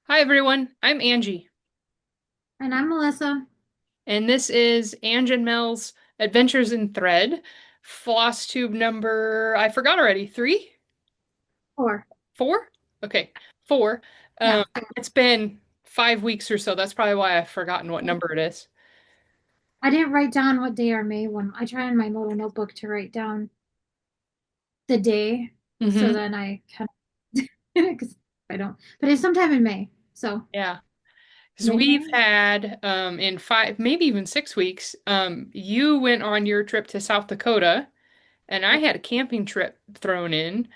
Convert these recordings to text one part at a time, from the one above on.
Hi everyone, I'm Angie, And I'm Melissa. and this is Ange and Mel's Adventures in Thread, Flosstube number, I forgot already, three? Four. Four? Okay, four. Yeah. Um, it's been 5 weeks or so. That's probably why I've forgotten what number it is. I didn't write down what day or May one. I try in my little notebook to write down the day so Mm-hmm. then I can because I don't. But it's sometime in May. So Yeah, because we've mid-May. had in 5, maybe even 6 weeks, you went on your trip to South Dakota, and I Yep. had a camping trip thrown in.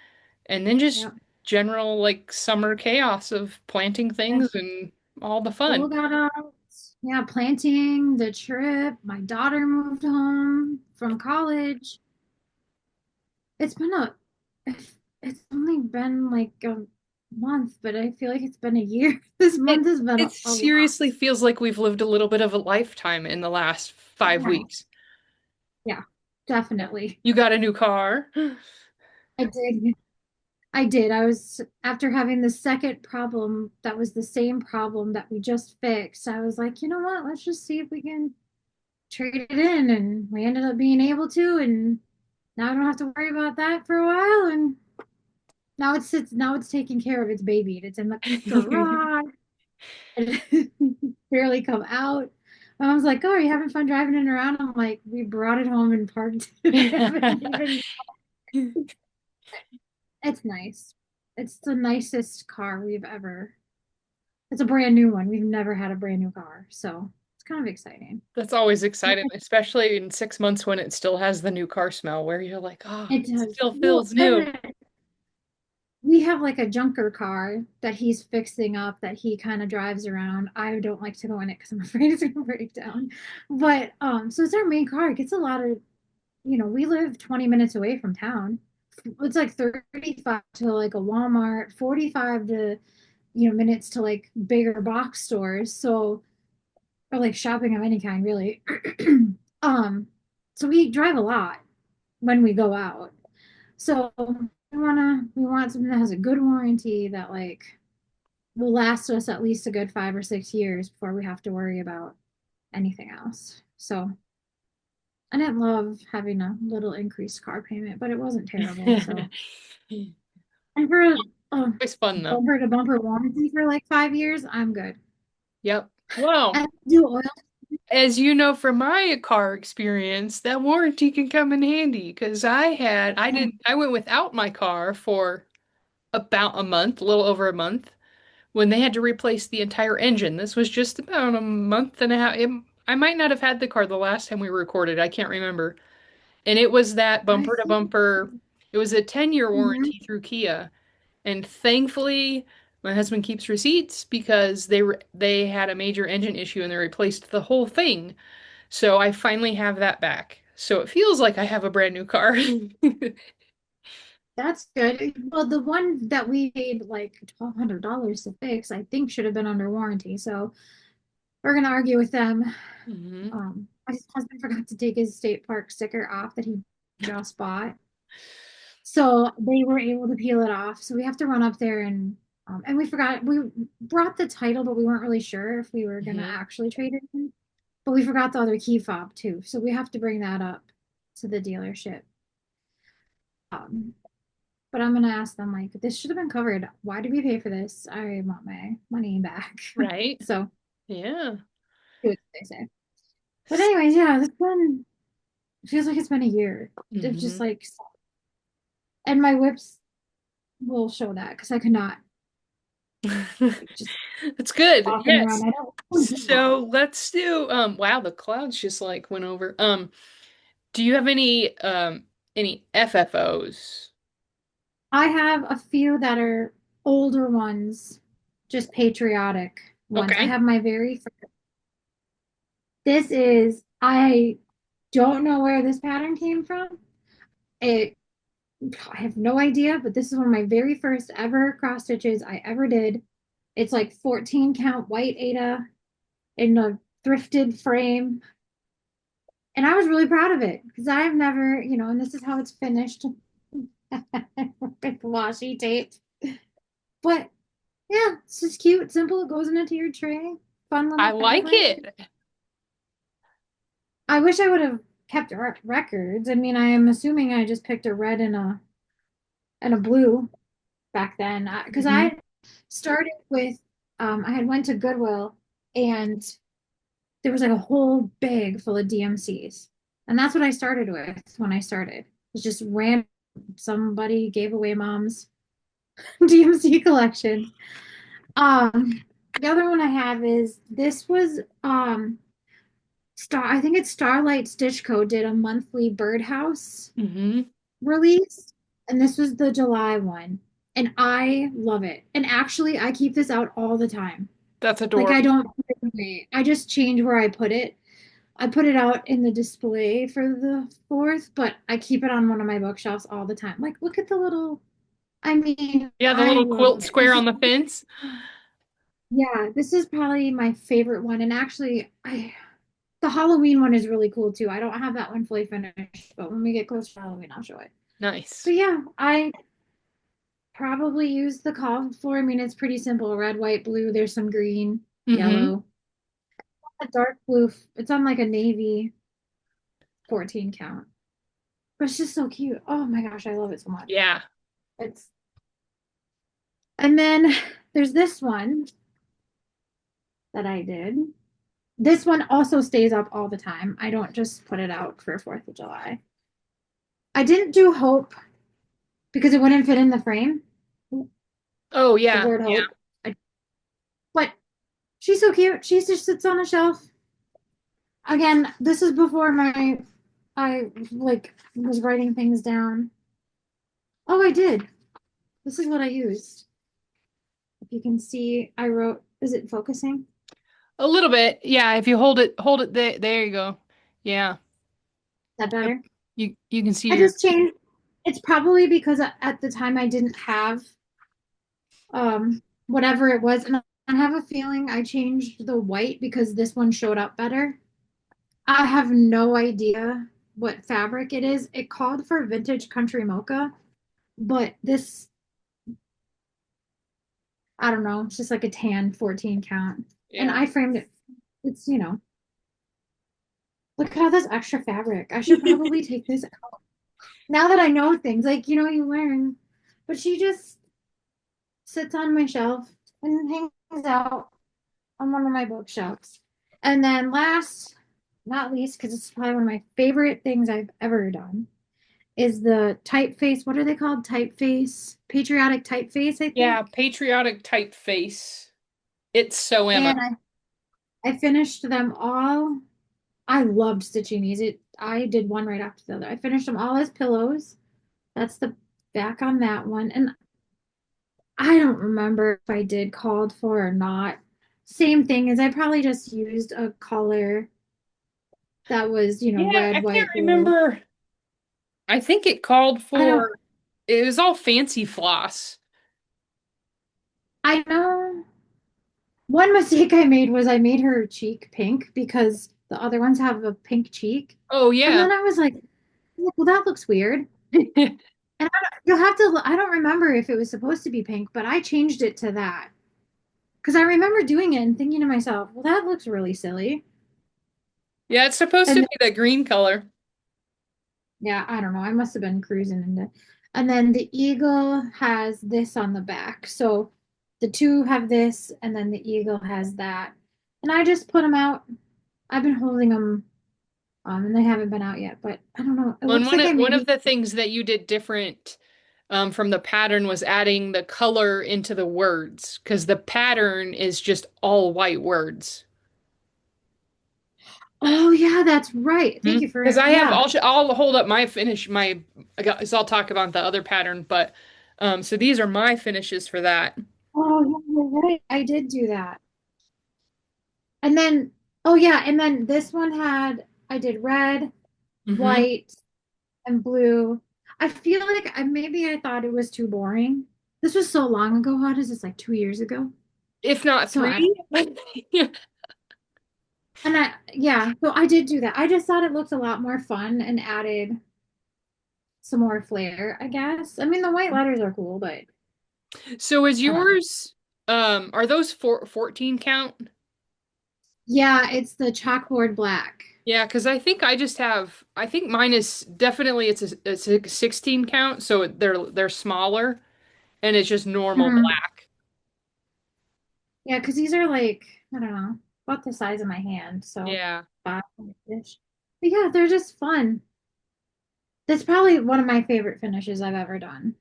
And then just Yep. general like summer chaos of planting And things and all the fun. school got out. Yeah, planting, the trip. My daughter moved home from college. It's been a it's only been like a month, but I feel like it's been a year. This It month has been it a lot. seriously feels like we've lived a little bit of a lifetime in the last five Yeah. weeks. Yeah, definitely. You got a new car. I did. I did. I was after having the second problem that was the same problem that we just fixed. I was like, you know what? Let's just see if we can trade it in. And we ended up being able to. And now I don't have to worry about that for a while. And now it's taking care of its baby. It's in the garage. It barely come out. I was like, "Oh, are you having fun driving it around?" I'm like, "We brought it home and parked it. We haven't even." It's nice. It's the nicest car we've ever. It's a brand new one. We've never had a brand new car, so it's kind of exciting. That's always exciting, especially in 6 months when it still has the new car smell, where you're like, oh, It it does. still Well, feels new. and we have like a junker car that he's fixing up that he kind of drives around. I don't like to go in it because I'm afraid it's gonna break down. But so it's our main car. It gets a lot of, we live 20 minutes away from town. It's like 35 to like a Walmart, 45 to, minutes to like bigger box stores. So, or like shopping of any kind, really. um, so we drive a lot when we go out. So we want something that has a good warranty that like will last us at least a good 5 or 6 years before we have to worry about anything else. So I didn't love having a little increased car payment, but it wasn't terrible. So and for a Always fun though. bumper to bumper warranty for like 5 years, I'm good. Yep. Well, I do oil. as you know from my car experience, that warranty can come in handy because I went without my car for about a month, a little over a month, when they had to replace the entire engine. This was just about a month and a half. I might not have had the car the last time we recorded. I can't remember. And it was that I bumper to see. bumper. It was a 10-year Mhm. warranty through Kia. And thankfully, my husband keeps receipts because they had a major engine issue and they replaced the whole thing. So I finally have that back. So it feels like I have a brand new car. That's good. Well, the one that we paid like $1,200 to fix, I think should have been under warranty. So we're gonna argue with them. hmm My husband forgot to take his state park sticker off that he just bought. So they were able to peel it off. So we have to run up there and we brought the title, but we weren't really sure if we were gonna hmm actually trade it in. But we forgot the other key fob too. So we have to bring that up to the dealership. Um, but I'm gonna ask them like, this should have been covered. Why did we pay for this? I want my money back. Right? So Yeah. see what they say. But anyways, yeah, it's been it feels like it's been a year. It's just hmm like and my whips will show that because I could not like just That's good. walking around. Yes. I don't do that. So let's do wow, the clouds just like went over. Do you have any FFOs? I have a few that are older ones, just patriotic ones. I Okay. have my very first. This is I don't know where this pattern came from. It I have no idea, but this is one of my very first ever cross stitches I ever did. It's like 14 count white Aida in a thrifted frame. And I was really proud of it because I have never, and this is how it's finished with washi tape. But yeah, It's just cute, simple. It goes into your tray. Fun I little like fabric. it. I wish I would have kept records. I mean, I am assuming I just picked a red and a blue back then because Hmm. I started with I had went to Goodwill and there was like a whole bag full of DMCs. And that's what I started with when I started. It was just random somebody gave away mom's DMC collection. The other one I have is this was I think it's Starlight Stitch Co. did a monthly birdhouse Hmm. release, and this was the July one. And I love it. And actually, I keep this out all the time. That's Like I adorable. don't put it away. I just change where I put it. I put it out in the display for the fourth, but I keep it on one of my bookshelves all the time. Like, look at the little. I mean, Yeah, the I little love quilt it. square on the fence. Yeah, this is probably my favorite one. And actually, the Halloween one is really cool too. I don't have that one fully finished, but when we get close to Halloween, I'll show it. Nice. But yeah, I probably use the call for. I mean, it's pretty simple: red, white, blue. There's some green, Hmm. yellow, a dark blue. It's on like a navy 14 count. But it's just so cute. Oh my gosh, I love it so much. Yeah. It's and then there's this one that I did. This one also stays up all the time. I don't just put it out for 4th of July. I didn't do Hope because it wouldn't fit in the frame, Oh, the yeah. word Yeah. Hope. But she's so cute. She just sits on a shelf. Again, this is before I like was writing things down. Oh, I did. This is what I used. If you can see, I wrote, is it focusing? Is A little bit. Yeah, if you hold it there, there you go. Yeah. that Yep. better? You can see I your just changed. It's probably because at the time I didn't have whatever it was, and I have a feeling I changed the white because this one showed up better. I have no idea what fabric it is. It called for vintage country mocha, but this I don't know. It's just like a tan 14 count, and yeah. I framed it. It's look at all this extra fabric. I should probably take this out now that I know things. Like you learn. But she just sits on my shelf and hangs out on one of my bookshelves. And then last, not least, because it's probably one of my favorite things I've ever done, is the typeface. What are they called? Typeface, patriotic typeface, I Yeah, think. patriotic typeface. It's so Emma. And I finished them all. I loved stitching these. I did one right after the other. I finished them all as pillows. That's the back on that one. And I don't remember if I did called for or not. Same thing as I probably just used a color that was, Yeah, I red, can't white, blue. remember. I think it called I don't, for it was all fancy floss. I know one mistake I made was I made her cheek pink because the other ones have a pink cheek. Oh And yeah. then I was like, well, that looks weird. And you'll have to, I don't remember if it was supposed to be pink, but I changed it to that. Because I remember doing it and thinking to myself, well, that looks really silly. Yeah, it's supposed to And be the green color. yeah, I don't know. I must have been cruising into. And then the eagle has this on the back. So the two have this, and then the eagle has that. And I just put them out. I've been holding them, and they haven't been out yet. But I don't know. It And looks like I one of maybe. the things that you did different from the pattern was adding the color into the words because the pattern is just all white words. Oh yeah, that's right. Thank you Because for I have yeah. I'll hold up my finish so I'll talk about the other pattern, but so these are my finishes for that. Oh yeah, you're right. I did do that. And then oh yeah, and then this one had I did red, Hmm. white, and blue. I feel like maybe I thought it was too boring. This was so long ago. What is this, like 2 years ago? If not So three. Yeah. yeah, so I did do that. I just thought it looked a lot more fun and added some more flair, I guess. I mean, the white letters are cool, but So is I don't know. yours? Are those 14 count? Yeah, it's the chalkboard black. Yeah, because I think I just have. I think mine is definitely it's a 16 count, so they're smaller and it's just normal Mhm. black. Yeah, because these are like, I don't know, about the size of my hand. So Yeah. 5-ish. But yeah, they're just fun. That's probably one of my favorite finishes I've ever done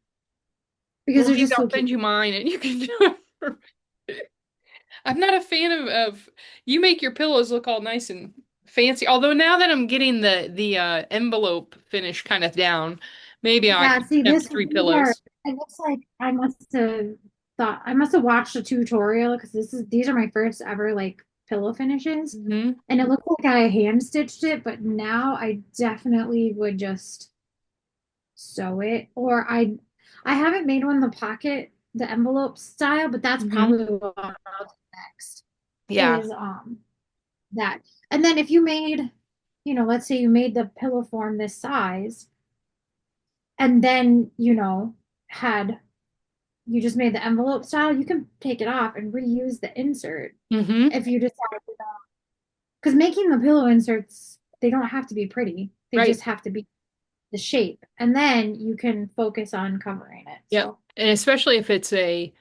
because Well, they're maybe just so I'll cute. send you mine and you can do it. I'm not a fan of you make your pillows look all nice and fancy. Although now that I'm getting the envelope finish kind of down, maybe I Yeah, can see, attempt this three these are. pillows. It looks like I must have watched a tutorial because these are my first ever like pillow finishes, Hmm. and it looked like I hand stitched it, but now I definitely would just sew it, or I haven't made one the pocket, the envelope style, but that's Hmm. probably what I'll do next. Yeah. Is that, and then if you made, let's say you made the pillow form this size, and then had you just made the envelope style, you can take it off and reuse the insert Hmm. if you decide to. Because making the pillow inserts, they don't have to be pretty. They Right. just have to be the shape. And then you can focus on covering it. Yep. So, And especially if it's a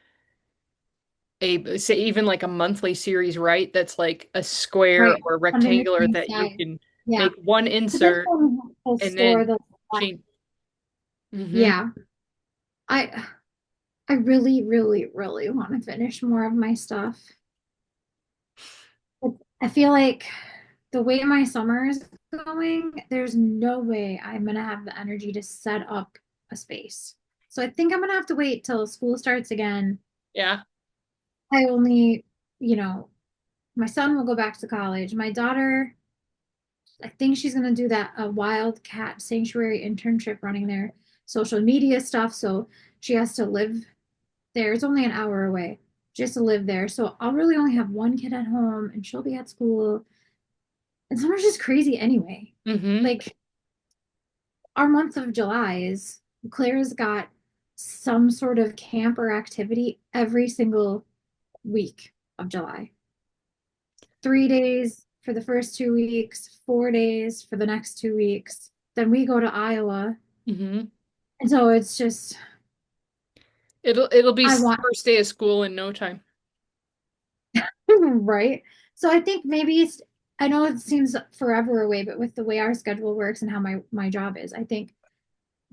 say even like a monthly series, right? That's like a square right. or Underneath rectangular the that you size. can Yeah. make one But then insert we'll and store then the change. Hmm. yeah. I I really, really, really want to finish more of my stuff. I feel like the way my summer is going, there's no way I'm gonna have the energy to set up a space. So I think I'm gonna have to wait till school starts again. Yeah. I only, you know, my son will go back to college. My daughter, I think she's gonna do that a wildcat sanctuary internship running their social media stuff. So she has to live there. It's only an hour away. She has to live there. So I'll really only have one kid at home and she'll be at school. And summer's just crazy anyway. Hmm. Like our month of July is Claire's got some sort of camp or activity every single week of July. 3 days for the first 2 weeks, 4 days for the next 2 weeks. Then we go to Iowa. Hmm. And so it's just, It'll be I want, first day of school in no time. right? So I think maybe I know it seems forever away, but with the way our schedule works and how my job is, I think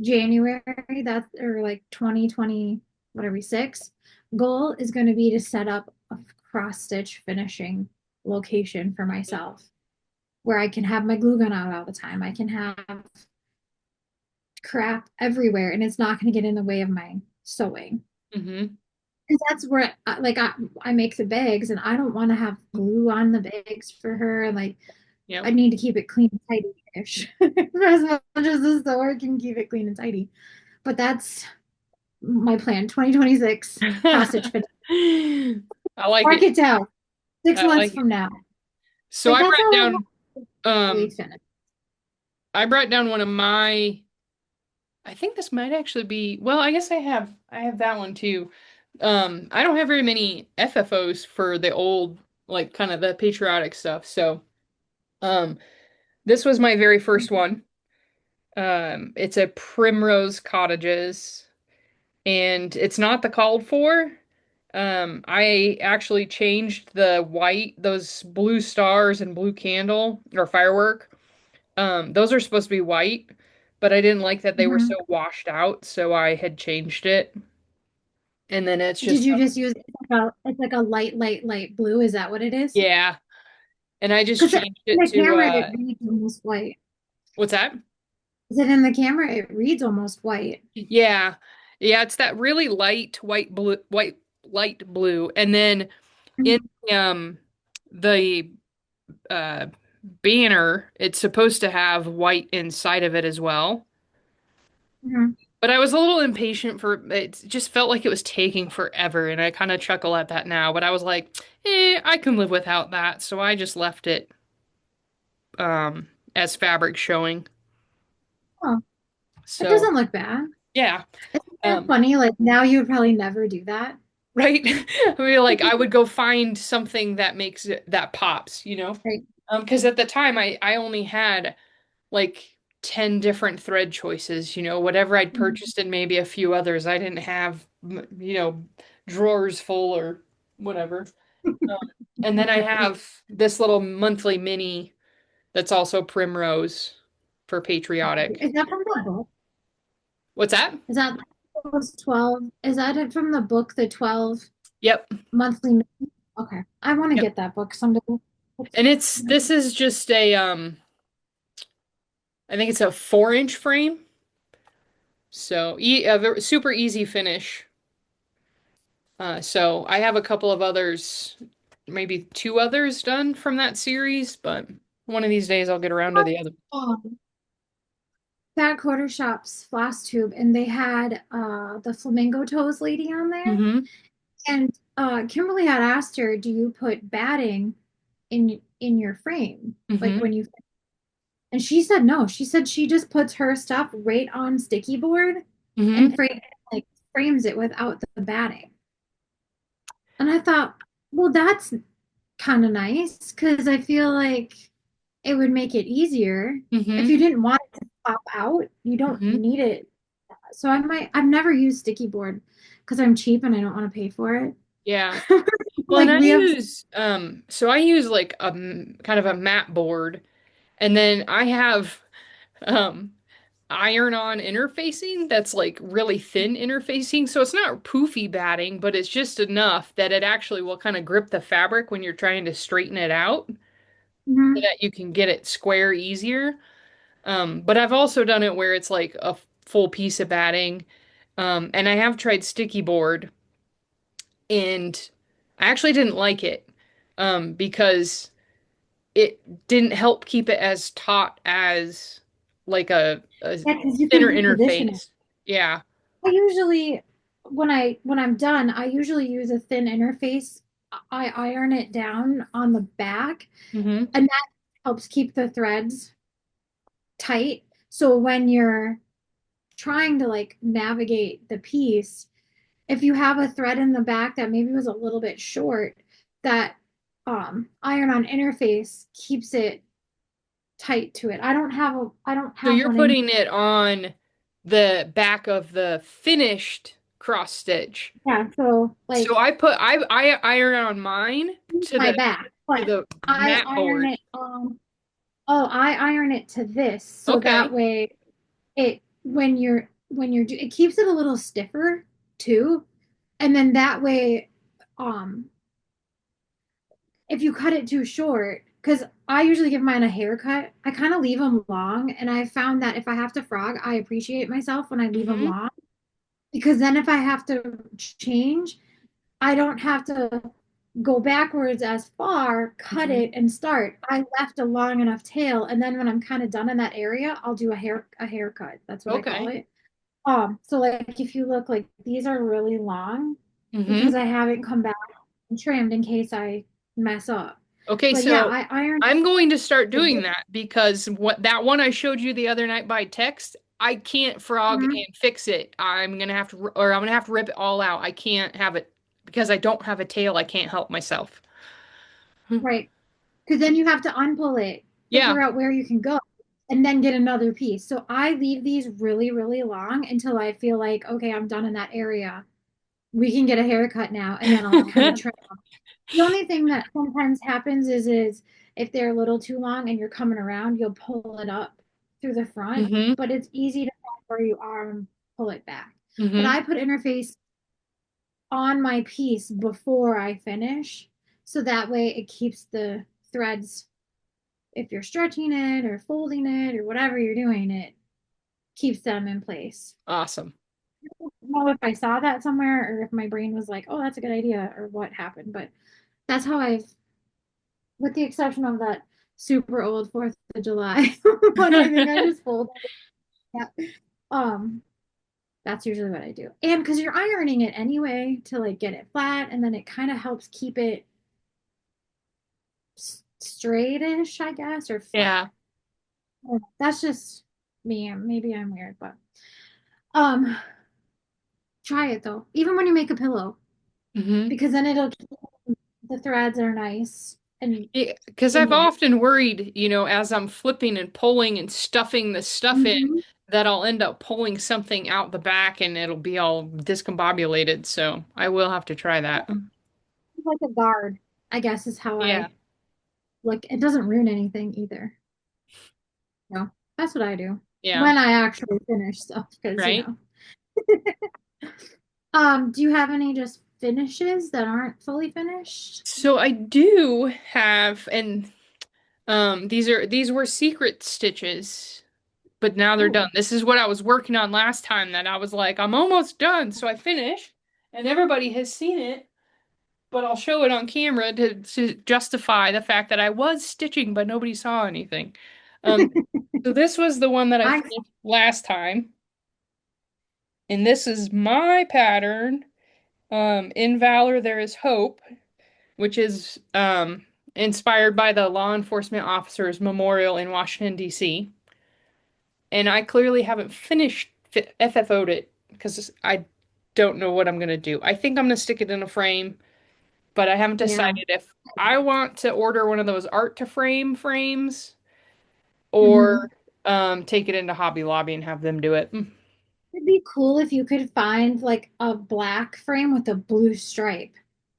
January, that's or like 2020, whatever, 6 goal is going to be to set up a cross stitch finishing location for myself where I can have my glue gun out all the time. I can have crap everywhere and it's not going to get in the way of my sewing. Hmm. Because that's where I make the bags and I don't want to have glue on the bags for her. And like I Yep. need to keep it clean and tidy-ish as much as the sewer can keep it clean and tidy. But that's my plan 2026 cross stitch fit. I like Mark it. it down six I months like it. from now. So Like I that's brought all I down want to um finish. I brought down one of my I think this might actually be well, I guess I have that one too. I don't have very many FFOs for the old like kind of the patriotic stuff. So um this was my very first one. It's a Primrose Cottages and it's not the called for. I actually changed the white, those blue stars and blue candle or firework. Those are supposed to be white, but I didn't like that they were so Mhm. washed out, so I had changed it. And then it's Did just, you just use it's like a light, light, light blue? Is that what it is? yeah. And I just Because in changed it the to, camera it reads almost white. what's that? Is it in the camera it reads almost white? Yeah. Yeah, it's that really light white blue, light blue. And then in um the uh banner, it's supposed to have white inside of it as well. Mhm. But I was a little impatient for it just felt like it was taking forever and I kind of chuckle at that now, but I was like, I can live without that. So I just left it as fabric showing. Oh, it So doesn't look bad. yeah. Isn't that Um funny? Like now you would probably never do that. right? I mean, like I would go find something that makes it that pops, Right. Because at the time I only had like 10 different thread choices, whatever I'd Mhm. purchased and maybe a few others. I didn't have, drawers full or whatever. Um, and then I have this little monthly mini that's also Primrose for patriotic. Is that from the book? What's that? Is that those 12? Is that it from the book, the 12 Yep. monthly? Okay. I want to Yep. get that book someday. And this is just I think it's a 4-inch frame. So a super easy finish. So I have a couple of others, maybe two others done from that series, but one of these days I'll get around to the other. Um, that quarter shop's Flosstube, and they had the flamingo toes lady on there. Mm-hmm. And Kimberly had asked her, "Do you put batting in your frame, like Mm-hmm. when you?" And she said no. She said she just puts her stuff right on sticky board Mm-hmm. and like frames it without the batting. And I thought, well, that's kind of nice because I feel like it would make it easier. If Mm-hmm. you didn't want it to pop out, you don't Mm-hmm. need it. So I've never used sticky board because I'm cheap and I don't want to pay for it. Yeah. Well, and Like I we have, use so I use like kind of a mat board, and then I have um iron-on interfacing that's like really thin interfacing. So it's not poofy batting, but it's just enough that it actually will kind of grip the fabric when you're trying to straighten it out so mhm. that you can get it square easier. But I've also done it where it's like a full piece of batting. And I have tried sticky board and I actually didn't like it because it didn't help keep it as taut as like a Yeah, because you can thinner reposition it. interface. Yeah. I usually, when I'm done, I usually use a thin interface. I iron it down on the back, Hmm. and that helps keep the threads tight. So when you're trying to like navigate the piece, if you have a thread in the back that maybe was a little bit short, that iron-on interface keeps it tight to it. I don't So have you're one in. putting it on the back of the finished cross stitch. Yeah, so So like I iron on mine to my the back, to but the I mat iron board. it I iron it to this so that Okay. way it it keeps it a little stiffer too. And then that way um if you cut it too short, because I usually give mine a haircut, I kind of leave them long. And I found that if I have to frog, I appreciate myself when I leave them Hmm. long because then if I have to change, I don't have to go backwards as far, cut Hmm. it, and start. I left a long enough tail, and then when I'm kind of done in that area, I'll do a haircut. That's what I call Okay. it. So like if you look like these are really long because Hmm. I haven't come back and trimmed in case I mess up. Okay, But yeah, so I ironed I'm going to start the doing that because what that one I showed you the other night by text, I can't frog Mhm. and fix it. I'm gonna have to, or I'm gonna have to rip it all out. I can't have it because I don't have a tail. I can't help myself. Right. Because then you have to unpull it, Yeah. figure out where you can go, and then get another piece. So I leave these really, really long until I feel like, okay, I'm done in that area. We can get a haircut now, and then I'll kind of trim them. The only thing that sometimes happens is if they're a little too long and you're coming around, you'll pull it up through the front, Hmm. but it's easy to find where you are and pull it back. But Hmm. I put interface on my piece before I finish, so that way it keeps the threads, if you're stretching it or folding it or whatever you're doing, it keeps them in place. Awesome. I don't know if I saw that somewhere or if my brain was like, oh, that's a good idea or what happened, but that's how I've, with the exception of that super old 4th of July one, I think I just folded it. Yeah. Um, that's usually what I do. And because you're ironing it anyway to like get it flat, and then it kind of helps keep it straightish, I guess, or flat. Yeah. That's just me. Maybe I'm weird, but um, try it though. Even when you make a pillow. Hmm. because then it'll the threads are nice and Yeah, because in I've the often worried, as I'm flipping and pulling and stuffing the stuff in, Mhm. that I'll end up pulling something out the back and it'll be all discombobulated. So I will have to try that. Like a guard, I guess is how Yeah. I look. It doesn't ruin anything either. No, that's what I do Yeah. when I actually finish stuff because Right. Do you have any just finishes that aren't fully finished? So I do have, and these were secret stitches, but now they're done. Oh. This is what I was working on last time that I was like, I'm almost done. So I finished, and everybody has seen it. But I'll show it on camera to justify the fact that I was stitching, but nobody saw anything. Um, so this was the one that I I finished last time, and this is my pattern. In Valor There Is Hope, which is inspired by the Law Enforcement Officers Memorial in Washington, D.C. And I clearly haven't finished FFO'd it because I don't know what I'm gonna do. I think I'm gonna stick it in a frame, but I haven't Yeah. decided if I want to order one of those art to frame frames or Hmm. take it into Hobby Lobby and have them do it. It'd be cool if you could find like a black frame with a blue stripe.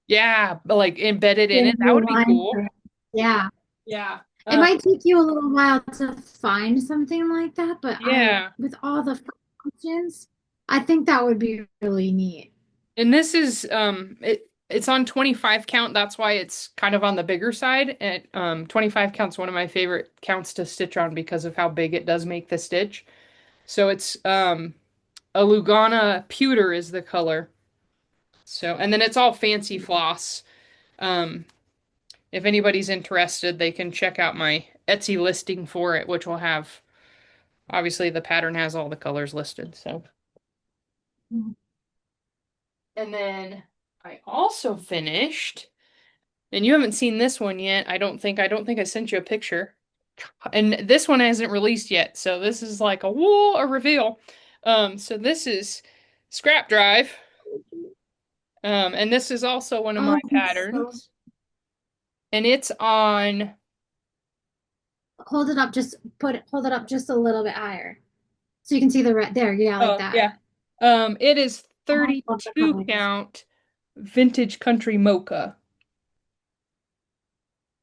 Yeah, but like embedded in Yeah, it. That blue would be line cool. frame. Yeah. Yeah. It might take you a little while to find something like that, but Yeah. with all the options, I think that would be really neat. And this is it's on 25 count. That's why it's kind of on the bigger side. And 25 count's one of my favorite counts to stitch on because of how big it does make the stitch. So it's a Lugana pewter is the color. So, and then it's all fancy floss. Um, if anybody's interested, they can check out my Etsy listing for it, which will have obviously the pattern has all the colors listed. So, and then I also finished, and you haven't seen this one yet. I don't think I sent you a picture. And this one hasn't released yet, so this is like a reveal. So this is Scrap Drive. And this is also one of my Oh, so patterns. And it's on, hold it up, hold it up just a little bit higher. So you can see the red there. Yeah, like oh, that. yeah. It is Oh, I love the 32 colors. count vintage country mocha.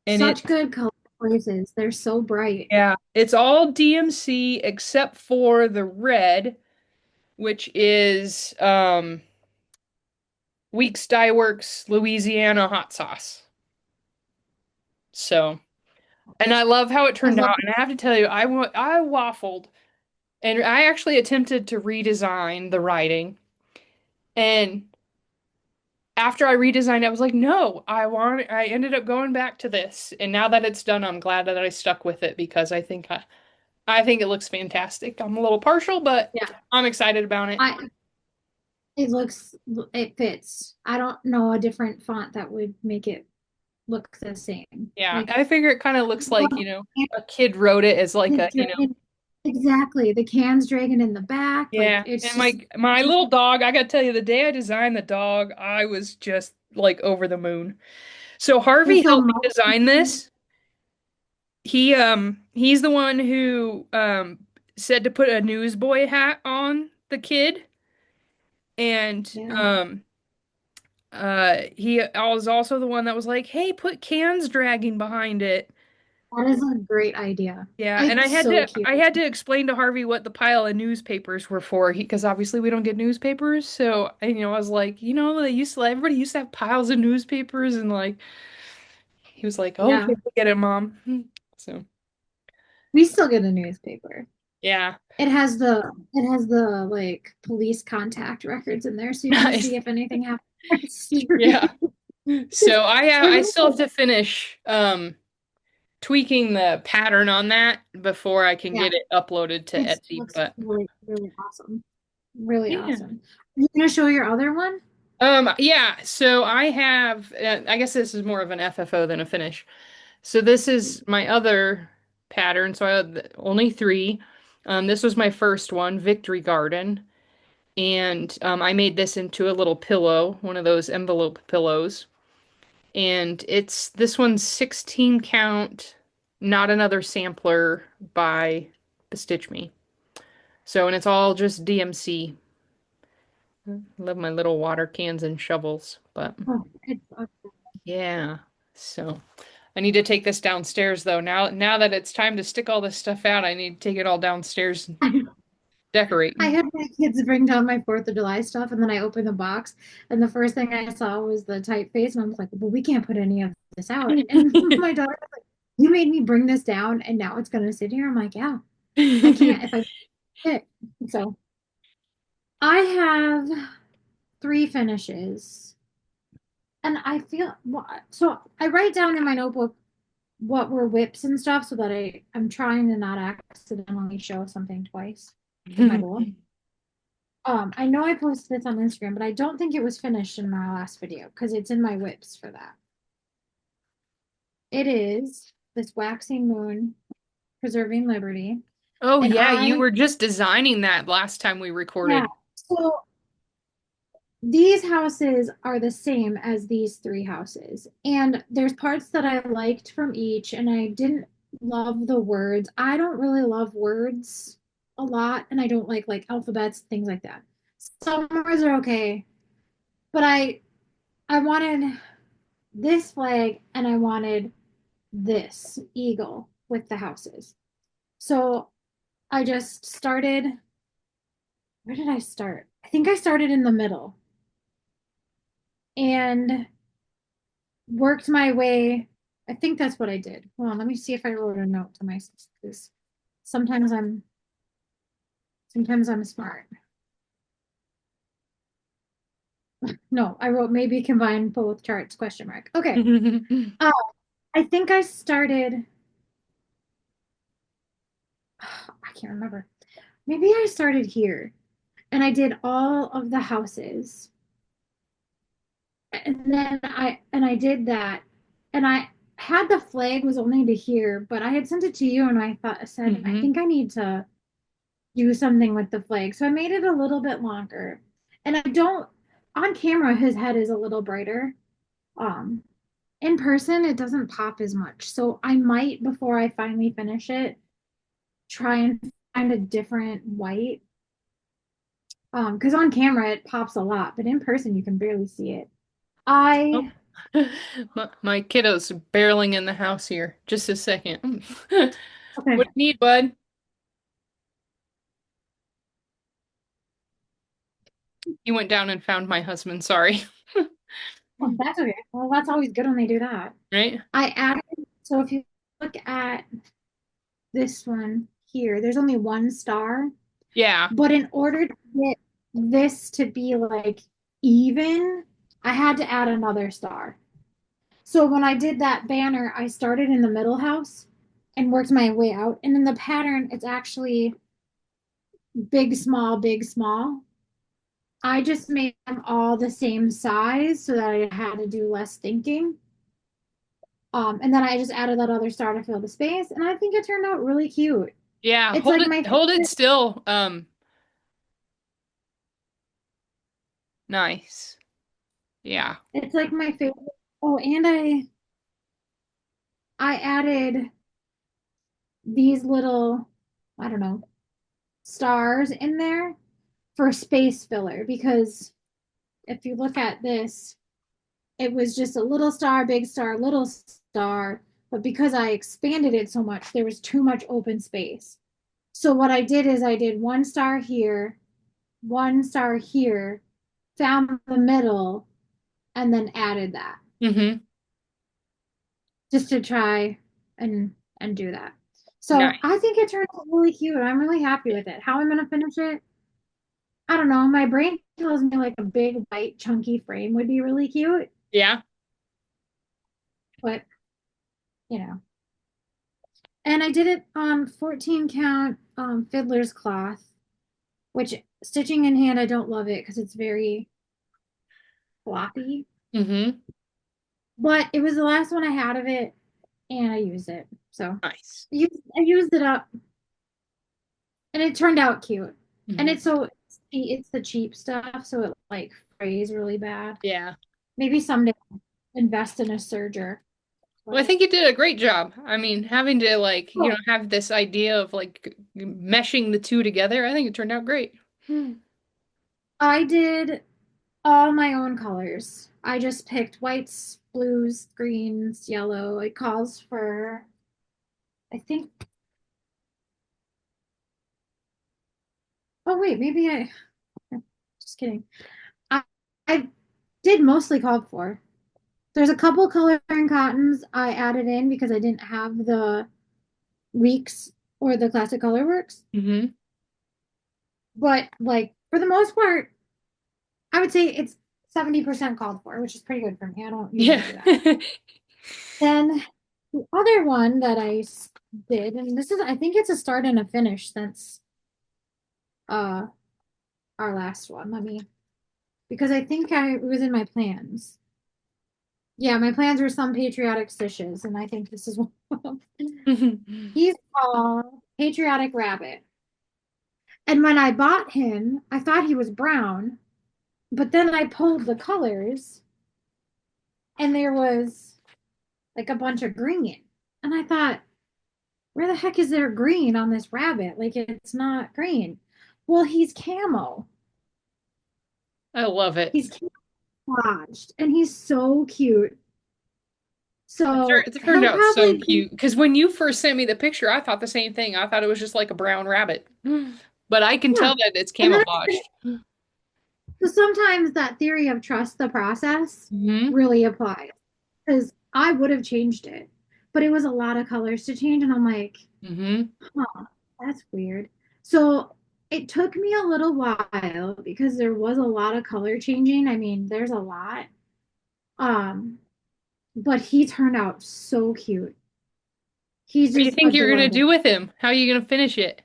And Such good color choices. They're so bright. it's all DMC except for the red, which is Weeks Dye Works Louisiana hot sauce. So, and I love how it I turned love out. And I have to tell you, I waffled and I actually attempted to redesign the writing. And after I redesigned it, I was like, no, I ended up going back to this. And now that it's done, I'm glad that I stuck with it because I think it looks fantastic. I'm a little partial, but yeah. I'm excited about it. I it looks it fits. I don't know a different font that would make it look the same. Yeah, Like I figure it kind of looks like, a kid wrote it as like it's dragging, exactly. The can's dragging in the back. Like yeah. it's And just my little dog, I gotta tell you, the day I designed the dog, I was just like over the moon. So Harvey with the helped me mo- design this. He's the one who said to put a newsboy hat on the kid, and yeah, he was also the one that was like, "Hey, put cans dragging behind it." that is a great idea. Yeah, and It's so cute. I had to explain to Harvey what the pile of newspapers were for, because obviously we don't get newspapers. So, I was like, everybody used to have piles of newspapers, and like he was like, "Oh, Yeah. okay, we get it, Mom." So, We still get a newspaper. yeah. It has the like police contact records in there so you can Nice. see if anything happens on the Yeah. street. So I It still have to finish tweaking the pattern on that before I can yeah, get it uploaded to it Etsy. looks But really, really awesome. Really yeah. awesome. You gonna show your other one? Yeah, so I have I guess this is more of an FFO than a finish. So this is my other pattern. So I had only three. This was my first one, Victory Garden. And I made this into a little pillow, one of those envelope pillows. And it's this one's 16 count, not another sampler by Bestitch Me. So, and it's all just DMC. Love my little water cans and shovels, but Oh, yeah. So, I need to take this downstairs though. Now that it's time to stick all this stuff out, I need to take it all downstairs and decorate. I had my kids bring down my 4th of July stuff, and then I opened the box, and the first thing I saw was the typeface, and I was like, well, we can't put any of this out. And my daughter was like, you made me bring this down, and now it's going to sit here. I'm like, yeah, I can't if I fit. So I have 3 finishes, and I feel so I write down in my notebook what were whips and stuff so that I'm trying to not accidentally show something twice is my goal. I know I posted this on Instagram, but I don't think it was finished in my last video because it's in my whips for that. It is this waxing moon preserving liberty. Oh And yeah, you were just designing that last time we yeah, recorded. so these houses are the same as these 3 houses. And there's parts that I liked from each, and I didn't love the words. I don't really love words a lot, and I don't like alphabets, things like that. Some words are okay, but I wanted this flag and I wanted this eagle with the houses. So I just started. Where did I start? I think I started in the middle and worked my way. I think that's what I did. Hold on, let me see if I wrote a note to myself because sometimes I'm sometimes I'm smart. No, I wrote maybe combine both charts question mark. Okay. Uh, I think I started. I can't remember. Maybe I started here and I did all of the houses. And then I did that. And I had the flag was only to here, but I had sent it to you and I said, I Hmm. think I need to do something with the flag. So I made it a little bit longer. And I don't on camera his head is a little brighter. Um in person it doesn't pop as much. So I might before I finally finish it try and find a different white. Because on camera it pops a lot, but in person you can barely see it. Oh. I My kiddo's barreling in the house here. Just a second. okay. What do you need, bud? He went down and found my husband, sorry. Oh, that's okay. Well, that's always good when they do that. Right? I added, so if you look at this one here, there's only 1 star, Yeah. but in order to get this to be like even, I had to add another star. So when I did that banner, I started in the middle house and worked my way out. And in the pattern, it's actually big, small, big, small. I just made them all the same size so that I had to do less thinking. And then I just added that other star to fill the space, and I think it turned out really cute. Yeah, It's like my hold it favorite. still. Nice. Yeah. It's like my favorite. Oh, and I added these little, I don't know, stars in there for space filler because if you look at this, it was just a little star, big star, little star, but because I expanded it so much, there was too much open space. So what I did is I did 1 star here, 1 star here, found the middle, and then added that Mm-hmm. just to try and do that. So Nice. I think it turned out really cute. I'm really happy with it. How I'm gonna finish it, I don't know. My brain tells me like a big white chunky frame would be really cute, Yeah. but you know. And I did it on 14 count fiddler's cloth, which stitching in hand I don't love it because it's very floppy. Mm-hmm. But it was the last one I had of it, and I used it. So Nice. I used it up, and it turned out cute. And Mm-hmm. it's so it's the cheap stuff, so it like frays really bad. Yeah. Maybe someday invest in a serger. Well, I But think you did a great job. I mean, having to like, oh, have this idea of like meshing the two together, I think it turned out great. I did all my own colors. I just picked whites, blues, greens, yellow. It calls for, I think, oh wait, maybe just kidding. I, I did mostly called for. There's a couple coloring cottons I added in because I didn't have the Weeks or the Classic Color Works. Hmm. But like for the most part, I would say it's 70% called for, which is pretty good for me. I don't usually Yeah. do that. Then the other one that did, and this is, I think it's a start and a finish since uh our last one. Let me, because I think it was in my plans. Yeah, my plans were some patriotic stitches, and I think this is one of them. He's called Patriotic Rabbit. And when I bought him, I thought he was brown, but then I pulled the colors and there was like a bunch of green. And I thought, where the heck is there green on this rabbit? Like it's not green. Well, he's camo. I love it. He's camouflaged and he's so cute. So It turned he'll out so probably be, cute. Because when you first sent me the picture, I thought the same thing. I thought it was just like a brown rabbit. But I can yeah. tell that it's And then camouflaged. so sometimes that theory of trust the process Hmm. really applies because I would have changed it, but it was a lot of colors to change. And I'm like, Hmm. huh, that's weird. So it took me a little while because there was a lot of color changing. I mean, there's a lot. Um, but he turned out so cute. He's What do you just think you're gonna adorable. do with him? How are you gonna finish it?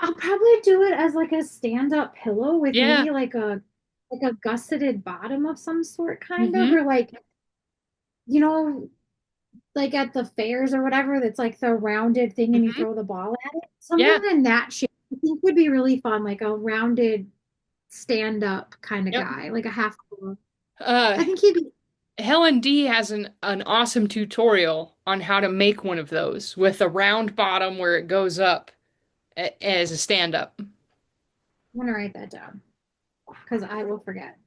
I'll probably do it as like a stand-up pillow with Yeah. maybe like a gusseted bottom of some sort, kind of, Hmm. or like you know, like at the fairs or whatever, that's like the rounded thing and you Hmm. throw the ball at it. Something Yeah. in that shape I think would be really fun, like a rounded stand-up kind of Yep. guy, like a half. Uh, I think he'd be Helen D has an awesome tutorial on how to make one of those with a round bottom where it goes up as a stand-up. I'm gonna write that down because I will forget.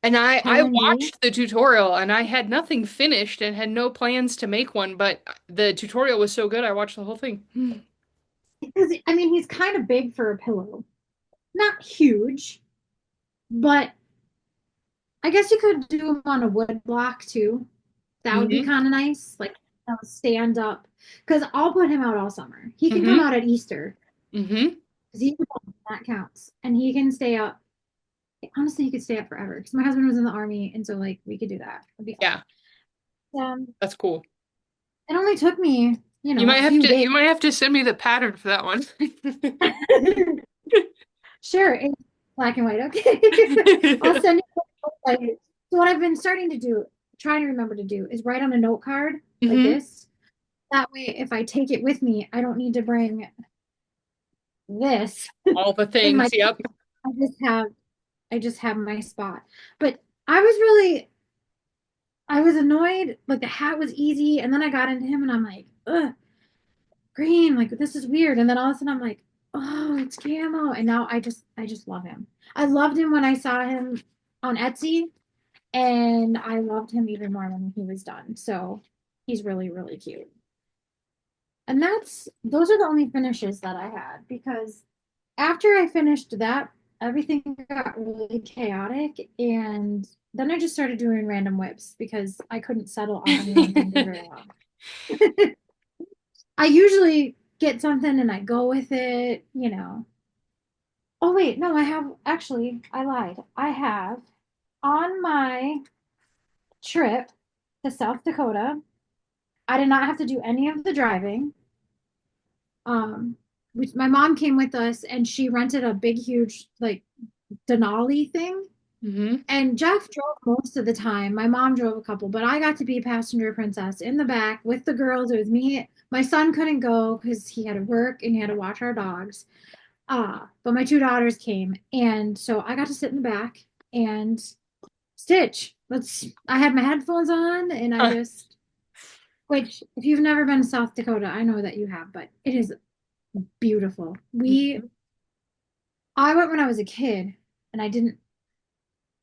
And I Helen D. watched the tutorial and I had nothing finished and had no plans to make one, but the tutorial was so good I watched the whole thing. Because I mean he's kind of big for a pillow. Not huge, but I guess you could do him on a wood block too. That would be Hmm. kind of nice. Like stand up. Because I'll put him out all summer. He can come Hmm. out at Easter Hmm. because that counts. And he can stay up. Honestly, he could stay up forever because my husband was in the army, and so like we could do that. It'd be Yeah, fun. Um, that's cool. it only took me, You a might have few to days. you might have to send me the pattern for that one. Sure, it's black and white. Okay, I'll send you. So what I've been starting to do, trying to remember to do, is write on a note card like Hmm. this. That way, if I take it with me, I don't need to bring this All the in my. things. Yep. I just have, I just have my spot. But I was really, I was annoyed. Like the hat was easy, and then I got into him, and I'm like, ugh, green. Like this is weird. And then all of a sudden, I'm like, oh, it's camo. And now I just love him. I loved him when I saw him on Etsy, and I loved him even more when he was done. So he's really, really cute. And those are the only finishes that I had because after I finished that, everything got really chaotic. And then I just started doing random whips because I couldn't settle on any one thing for very long. I usually get something and I go with it. Oh, wait, no, I lied. I have on my trip to South Dakota, I did not have to do any of the driving. Um, which my mom came with us and she rented a big, huge, like, Denali thing. Hmm. And Jeff drove most of the time. My mom drove a couple, but I got to be passenger princess in the back with the girls. It was me. My son couldn't go because he had to work and he had to watch our dogs. But my two daughters came, and so I got to sit in the back and stitch. Let's. I had my headphones on, and I Huh. just. Which, if you've never been to South Dakota, I know that you have, but it is beautiful. Mhm. I went when I was a kid, and I didn't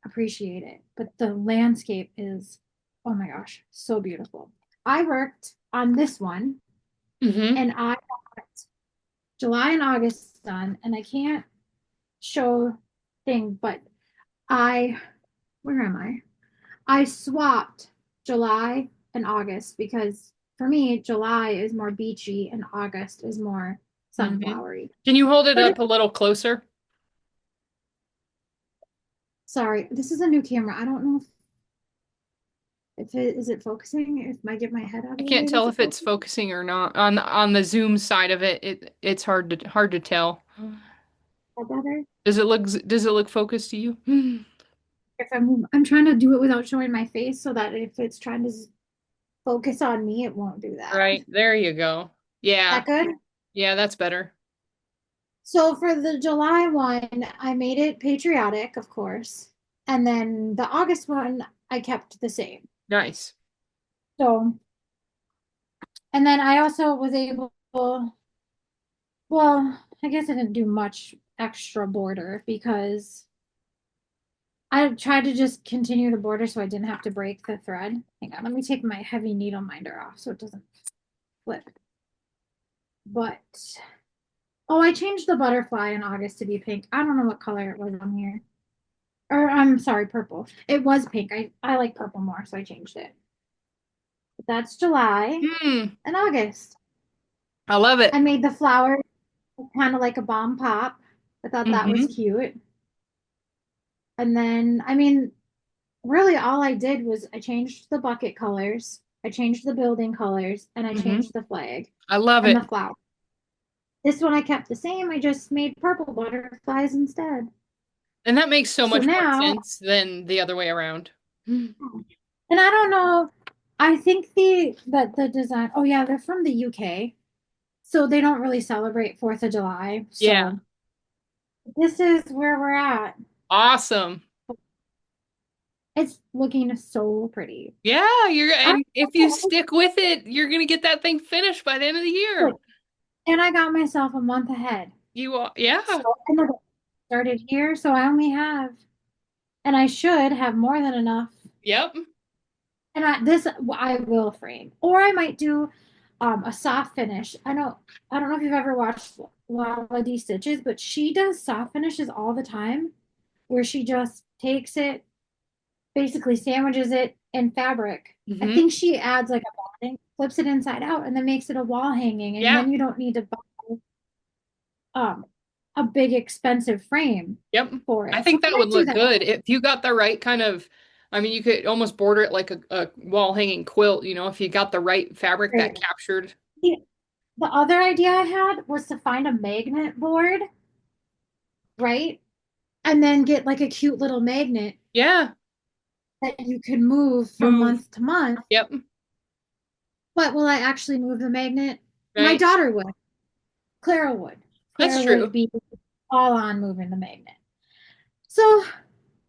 appreciate it, but the landscape is, oh my gosh, so beautiful. I worked on this one, Hmm. and I got July and August done, and I can't show thing, but I, where am I? I swapped July and August because for me, July is more beachy and August is more Hmm. sunflowery. Can you hold it But up a little closer? sorry, this is a new camera. I don't know if it is it focusing. If I get my head out of I the can't way, does tell it if it's focus? focusing or not. On the Zoom side of it, it's hard to tell. That better? Does it look focused to you? If I'm trying to do it without showing my face so that if it's trying to focus on me, it won't do that. Is Right, there you go. Yeah. that good? Yeah, that's better. So for the July one, I made it patriotic, of course. And then the August one, I kept the same. Nice. So, and then I also was able, well, I guess I didn't do much extra border because I tried to just continue the border so I didn't have to break the thread. Hang on, let me take my heavy needle minder off so it doesn't flip. But, oh, I changed the butterfly in August to be pink. I don't know what color it was on here. Or I'm sorry, purple. It was pink. I like purple more, so I changed it. But that's July Hmm. and August. I love I it. made the flower kind of like a bomb pop. I thought that was Hmm. cute. And then, I mean, really all I did was I changed the bucket colors, I changed the building colors, and I Hmm. changed the flag I love and the it. flower. This one I kept the same. I just made purple butterflies instead. And that makes so So much more now, sense than the other way around. and I don't know, I think the design, oh yeah, they're from the UK. So they don't really celebrate 4th of July. Yeah. So this is where we're at. Awesome. It's looking so pretty. Yeah, I and if you stick with it, you're gonna get that thing finished by the end of the year. and I got myself a month ahead. You are, yeah. So I never started here, so I only have, and I should have more than enough. Yep. And I will frame, or I might do a soft finish. I don't know if you've ever watched Lala D Stitches, but she does soft finishes all the time, where she just takes it, basically sandwiches it in fabric. I Hmm. think she adds like a bottom, flips it inside out, and then makes it a wall hanging, and Yeah. then you don't need to buy um a big expensive frame Yep. for I it. So think I that would might do look that. good if you got the right kind of, I mean, you could almost border it like a wall hanging quilt, if you got the right fabric that Right. captured. The, the other idea I had was to find a magnet board, right? And then get like a cute little magnet Yeah. that you could move from Move. month to month. Yep. But will I actually move the magnet? My Right. daughter would. Clara would. That's Clara would true. be all on moving the magnet. So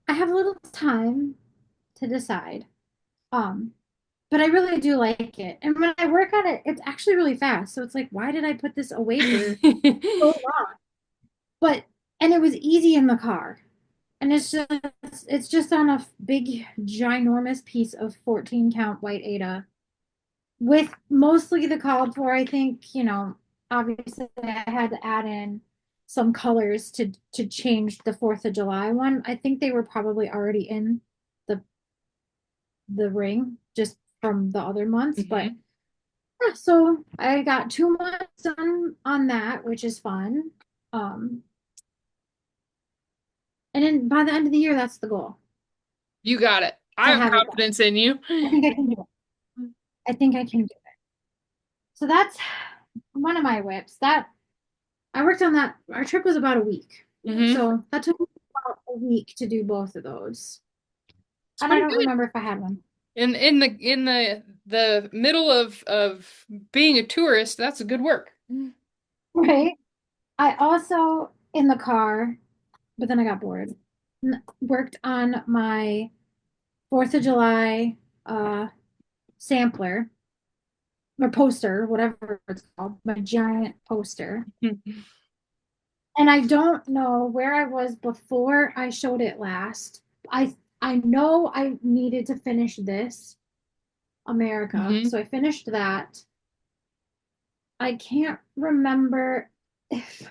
I have a little time to decide. Um, but I really do like it. And when I work on it, it's actually really fast. So it's like, why did I put this away for so long? But and it was easy in the car. And it's just on a big ginormous piece of 14 count white Ada with mostly the called for, I think, obviously I had to add in some colors to change the 4th of July one. I think they were probably already in the the ring just from the other months, but Hmm. yeah, so I got 2 months done on that, which is fun. Um, and then by the end of the year, that's the goal You got it. I to have have it done. confidence in you. I think I can do it. I think I can do it. So that's one of my whips. That I worked on that. Our trip was about a week. Hmm. So that took me about a week to do both of those. It's And I pretty don't good. remember if I had one. In the middle of being a tourist, that's a good work. Right. I also in the car, but then I got bored. Worked on my 4th of July uh, sampler or poster, whatever it's called, my giant poster. And I don't know where I was before I showed it last. I know I needed to finish this America, Hmm. so I finished that. I can't remember if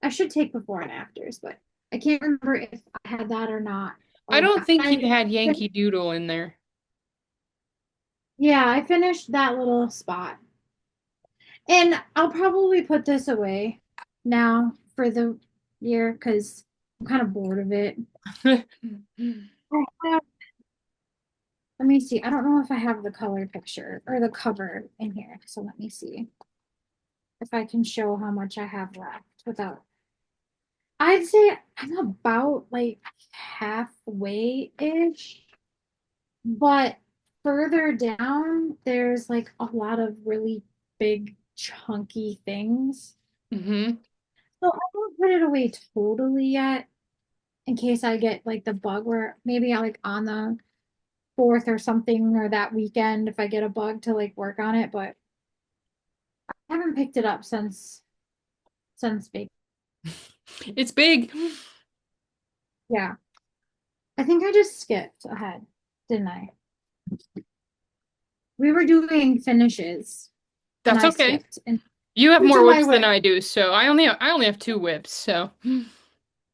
I should take before and afters, but I can't remember if I had that or not. I don't think you I had Yankee Doodle in there. yeah, I finished that little spot. And I'll probably put this away now for the year because I'm kind of bored of it. I have, let me see. I don't know if I have the color picture or the cover in here. So let me see if I can show how much I have left without. I'd say I'm about like halfway-ish, but further down, there's like a lot of really big, chunky things. Hmm. So I won't put it away totally yet in case I get like the bug where maybe I like on the 4th or something or that weekend if I get a bug to like work on it, but I haven't picked it up since big. It's big. Yeah. I think I just skipped ahead, didn't I? We were doing finishes and That's I okay. skipped and You have to more my whips than whip. I do, so I only have two whips, so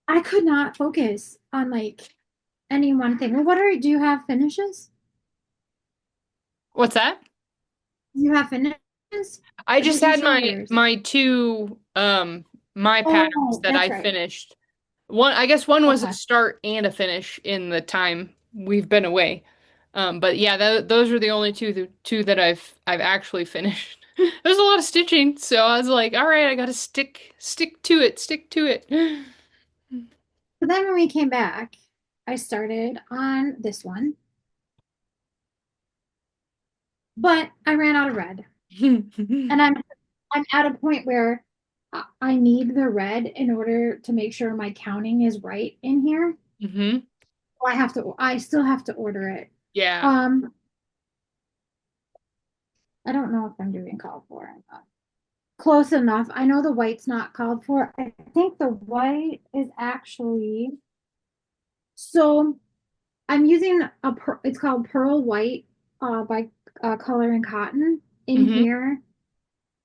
I could not focus on like any one thing. Well, do you have finishes? what's that? Do you have finishes? I Or just did you had show yours? my two my patterns Oh, that that's I right. finished. One I guess one was a Okay. start and a finish in the time we've been away. But yeah, those are the only two that I've actually finished. There's a lot of stitching, so I was like, all right, I gotta stick to it, stick to it. So then when we came back, I started on this one, but I ran out of red. And I'm at a point where I need the red in order to make sure my counting is right in here. Hmm. So I still have to order it. Yeah. Um, I don't know if I'm doing called for or not. Close enough. I know the white's not called for. I think the white is actually so I'm using it's called Pearl White by Color and Cotton in Hmm. here,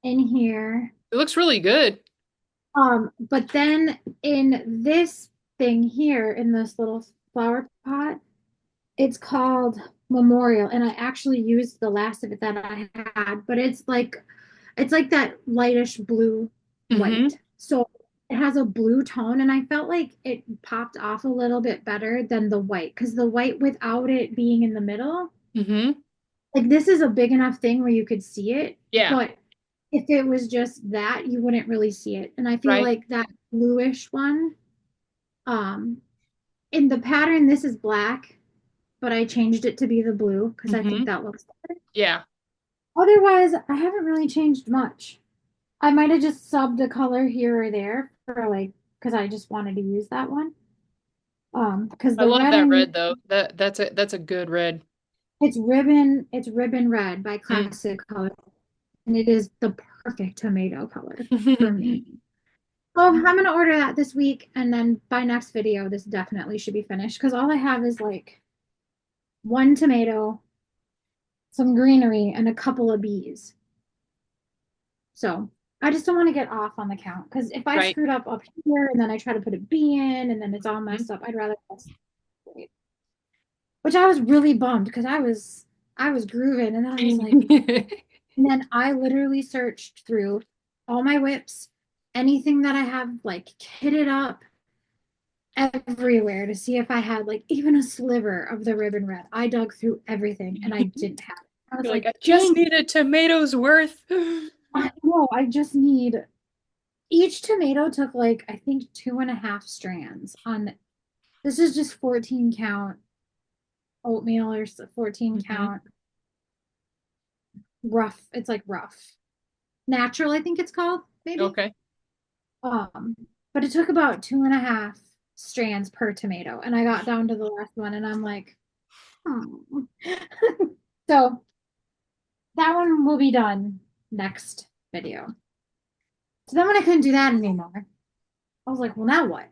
in here. It looks really good. But then in this thing here, in this little flower pot, it's called Memorial, and I actually used the last of it that I had, but it's like that lightish blue Hmm. white. So it has a blue tone, and I felt like it popped off a little bit better than the white, because the white without it being in the middle, Hmm. like this is a big enough thing where you could see it, Yeah. but if it was just that, you wouldn't really see it. And I feel Right. like that bluish one, um, in the pattern, this is black, but I changed it to be the blue because I think Hmm. that looks better. Yeah. Otherwise, I haven't really changed much. I might have just subbed a color here or there for like because I just wanted to use that one. Because I the love red that I'm red using, though. That's a good red. it's ribbon red by Mm. Classic Color, and it is the perfect tomato color for me. So I'm gonna order that this week, and then by next video, this definitely should be finished because all I have is like one tomato, some greenery, and a couple of bees. So I just don't want to get off on the count because if I Right. screwed up here and then I try to put a bee in and then it's all Mhm. messed up, I'd rather just wait. Which I was really bummed because I was grooving and then I was like, and then I literally searched through all my whips, anything that I have like kitted up everywhere to see if I had like even a sliver of the ribbon red. I dug through everything and I didn't have it. I was You're like, like, I just dang, need a tomato's worth. I know, I just need each tomato took like I think 2.5 strands on this is just 14 count oatmeal or 14 Hmm. count rough. It's like rough. Natural, I think it's called, maybe. Okay. Um, but it took about 2.5 strands per tomato. And I got down to the last one and I'm like, hmm. So that one will be done next video. So then when I couldn't do that anymore, I was like, well, now what?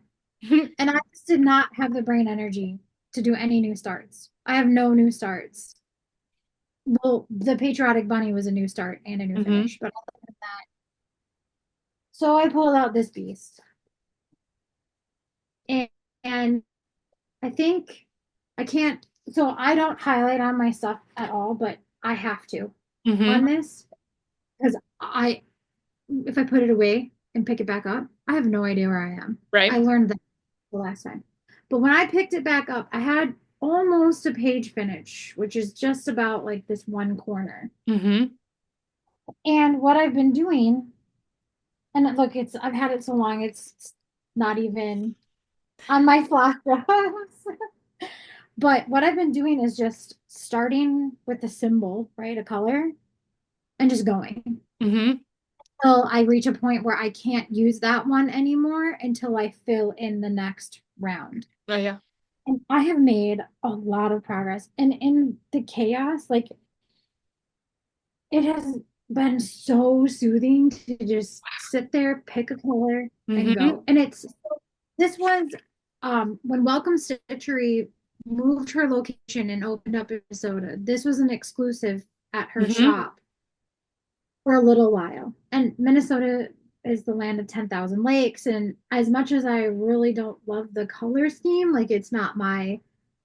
And I just did not have the brain energy to do any new starts. I have no new starts. Well, the patriotic bunny was a new start and a new Hmm. finish, but other than that, so I pulled out this beast, and, and I think I can't. So I don't highlight on my stuff at all, but I have to Hmm. on this because if I put it away and pick it back up, I have no idea where I am. I Right. learned that the last time. But when I picked it back up, I had almost a page finish, which is just about like this one corner. Hmm. And what I've been doing, and look, I've had it so long, it's not even on my flash drives. But what I've been doing is just starting with a symbol, right, a color, and just going Hmm. until I reach a point where I can't use that one anymore until I fill in the next round. Oh yeah. And I have made a lot of progress. And in the chaos, like it has been so soothing to just sit there, pick a color, and Hmm. go. And this was when Welcome Stitchery moved her location and opened up in Minnesota. This was an exclusive at her Hmm. shop for a little while. And Minnesota is the land of 10,000 lakes. And as much as I really don't love the color scheme, like it's not my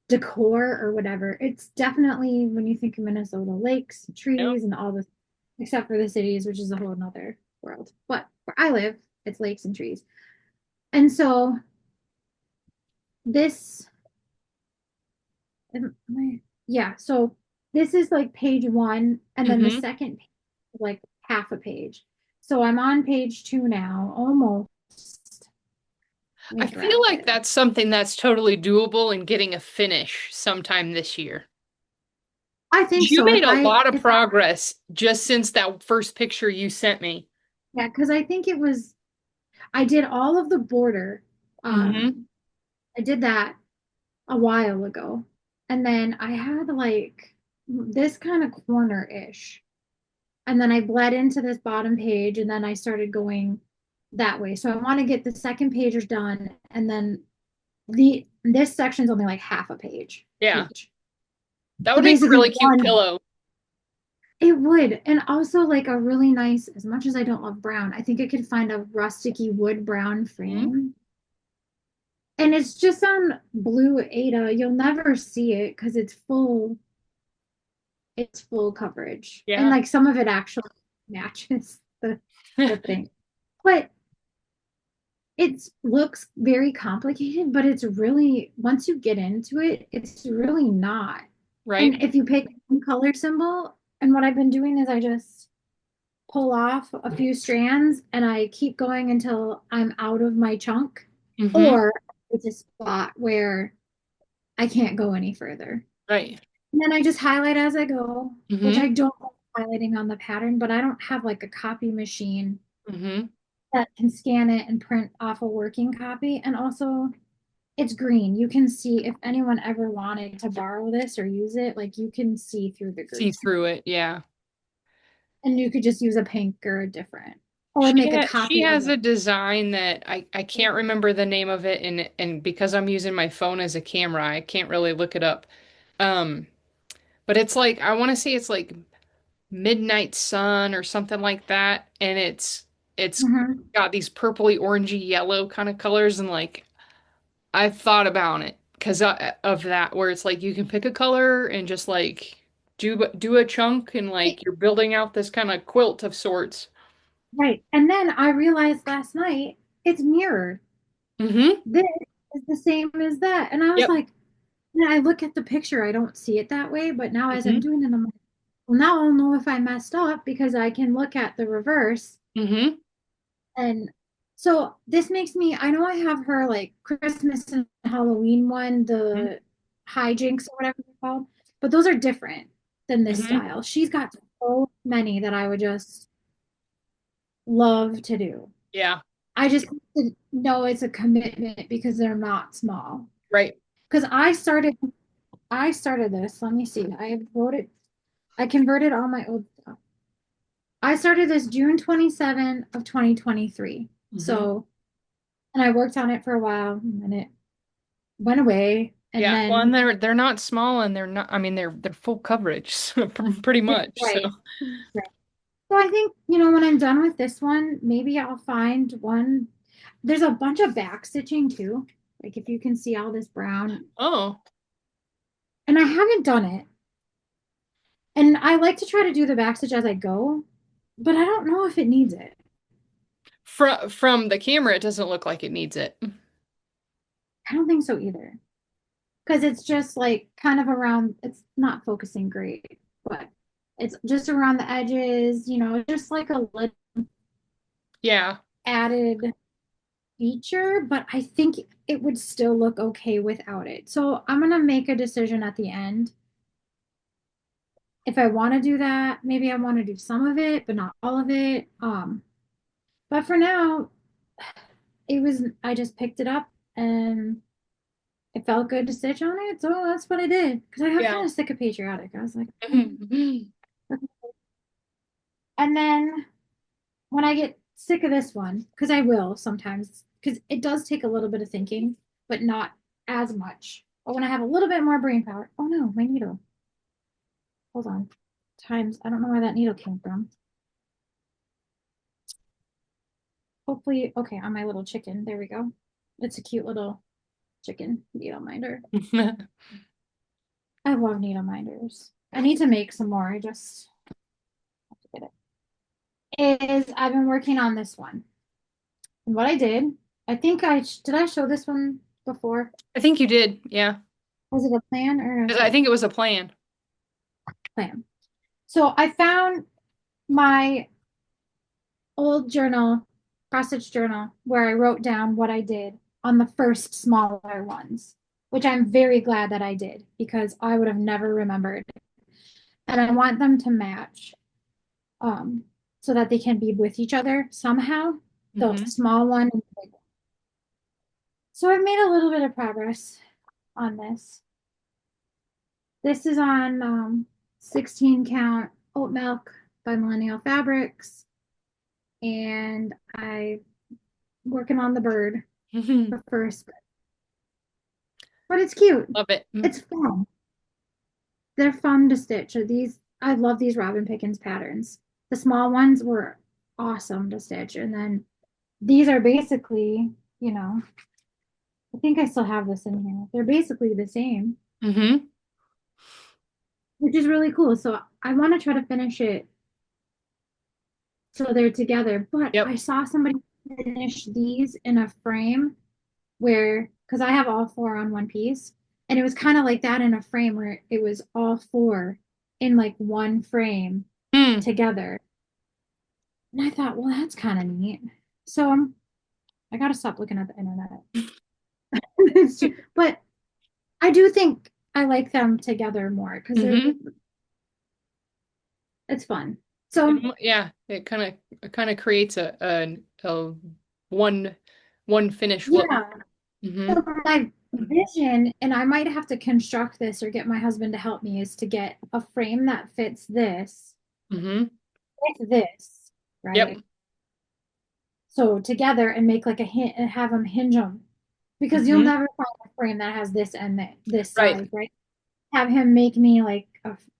decor or whatever, it's definitely when you think of Minnesota, lakes, Yep. trees, and all the, except for the cities, which is a whole nother world. But where I live, it's lakes and trees. And so this, yeah, so this is like page one, and then the Hmm. second page, like half a page. So I'm on page two now, almost. Let I me feel grab like it. that's something that's totally doable in getting a finish sometime this year. I think You so. made a lot of progress just since that first picture you sent me. Yeah, because I think I did all of the border. Hmm. Um, I did that a while ago. And then I had like this kind of corner-ish. And then I bled into this bottom page and then I started going that way. So I want to get the second page done and then this section's only like half a Yeah, page. that So would make a basically really cute one, pillow. it would. And also like a really nice, as much as I don't love brown, I think I could find a rusticy wood brown Hmm. frame. And it's just on blue Ada. You'll never see it because it's full coverage. And Yeah. like some of it actually matches the thing. But it looks very complicated, but it's really once you get into it, it's really not. Right. And if you pick one color symbol, and what I've been doing is I just pull off a few strands and I keep going until I'm out of my chunk, Hmm. or it's a spot where I can't go any further. Right. And then I just highlight as I go, which Hmm. I don't like highlighting on the pattern, but I don't have like a copy machine Hmm. that can scan it and print off a working copy. And also, it's green. You can see if anyone ever wanted to borrow this or use it, like you can see through the See green. through it. Yeah. And you could just use a pink or a different, or make a She copy of has it. a design that I can't remember the name of it, and because I'm using my phone as a camera, I can't really look it up. Um, but it's like I want to say it's like Midnight Sun or something like that, and it's Mhm. got these purpley orangey yellow kind of colors, and like I've thought about it because of that, where it's like you can pick a color and just like do a chunk, and like you're building out this kind of quilt of sorts. Right. And then I realized last night it's mirrored. Hmm. This is the same as that. And I was Yep. like, when I look at the picture, I don't see it that way. But now as I'm Hmm. doing it, I'm like, well, now I'll know if I messed up because I can look at the reverse. Hmm. And so this makes me, I know I have her like Christmas and Halloween one, the hijinks or whatever they're called, but those are different than this Hmm. style. She's got so many that I would just love to do. Yeah. I just know it's a commitment because they're not small. Right. Because I started this. Let me see. I wrote it. I converted all my old stuff. I started this June 27 of 2023. Hmm. So, and I worked on it for a while and then it went away. And Yeah. Well, then, and they're not small and they're not, I mean, they're full coverage, so pretty much. So, right. Right. So I think, when I'm done with this one, maybe I'll find one. There's a bunch of back stitching too. Like if you can see all this brown. oh, And I haven't done it. And I like to try to do the back stitch as I go, but I don't know if it needs it. from the camera, it doesn't look like it needs it. I don't think so either. Because it's just like kind of around, it's not focusing great, but it's just around the edges, just like a little Yeah. added feature, but I think it would still look okay without it. So I'm gonna make a decision at the end. If I want to do that, maybe I want to do some of it, but not all of it. But for now, I just picked it up and it felt good to stitch on it, so that's what I did. Because I got Yeah. kind of sick of patriotic. I was like, Mhm. and then when I get sick of this one, because I will sometimes, because it does take a little bit of thinking, but not as much. But when I have a little bit more brain power, oh no, my needle. Hold on. Times, I don't know where that needle came from. Hopefully, okay, on my little chicken. There we go. It's a cute little chicken needle minder. I love needle minders. I need to make some more. I just have to get it. I've been working on this one. And what I did, I think did I show this one before? I think you did. Yeah. Was it a plan or a I flip? think it was a plan. Plan. So I found my old journal, cross stitch journal, where I wrote down what I did on the first smaller ones, which I'm very glad that I did because I would have never remembered. And I want them to match, um, so that they can be with each other somehow, the Hmm. small one and the big one. So I've made a little bit of progress on this. This is on 16 count oat milk by Millennial Fabrics, and I'm working on the bird Hmm. first, but it's cute. Love it. It's fun. They're fun to stitch. I love these Robin Pickens patterns. The small ones were awesome to stitch, and then these are basically, you know, I think I still have this in here. They're basically the same, Hmm. which is really cool. So I want to try to finish it so they're together. But Yep. I saw somebody finish these in a frame where, because I have all four on one piece, and it was kind of like that in a frame where it was all four in like one frame Hmm. together. And I thought, well, that's kind of neat. So I got to stop looking at the internet. But I do think I like them together more because Hmm. it's fun. So Yeah, it kind of creates a one one finish look. yeah, Hmm. so my vision, and I might have to construct this or get my husband to help me, is to get a frame that fits this Hmm. with this, Yep. right? So together and make like a hint and have them hinge them because you'll Hmm. never find a frame that has this and this Right. size, right? Have him make me like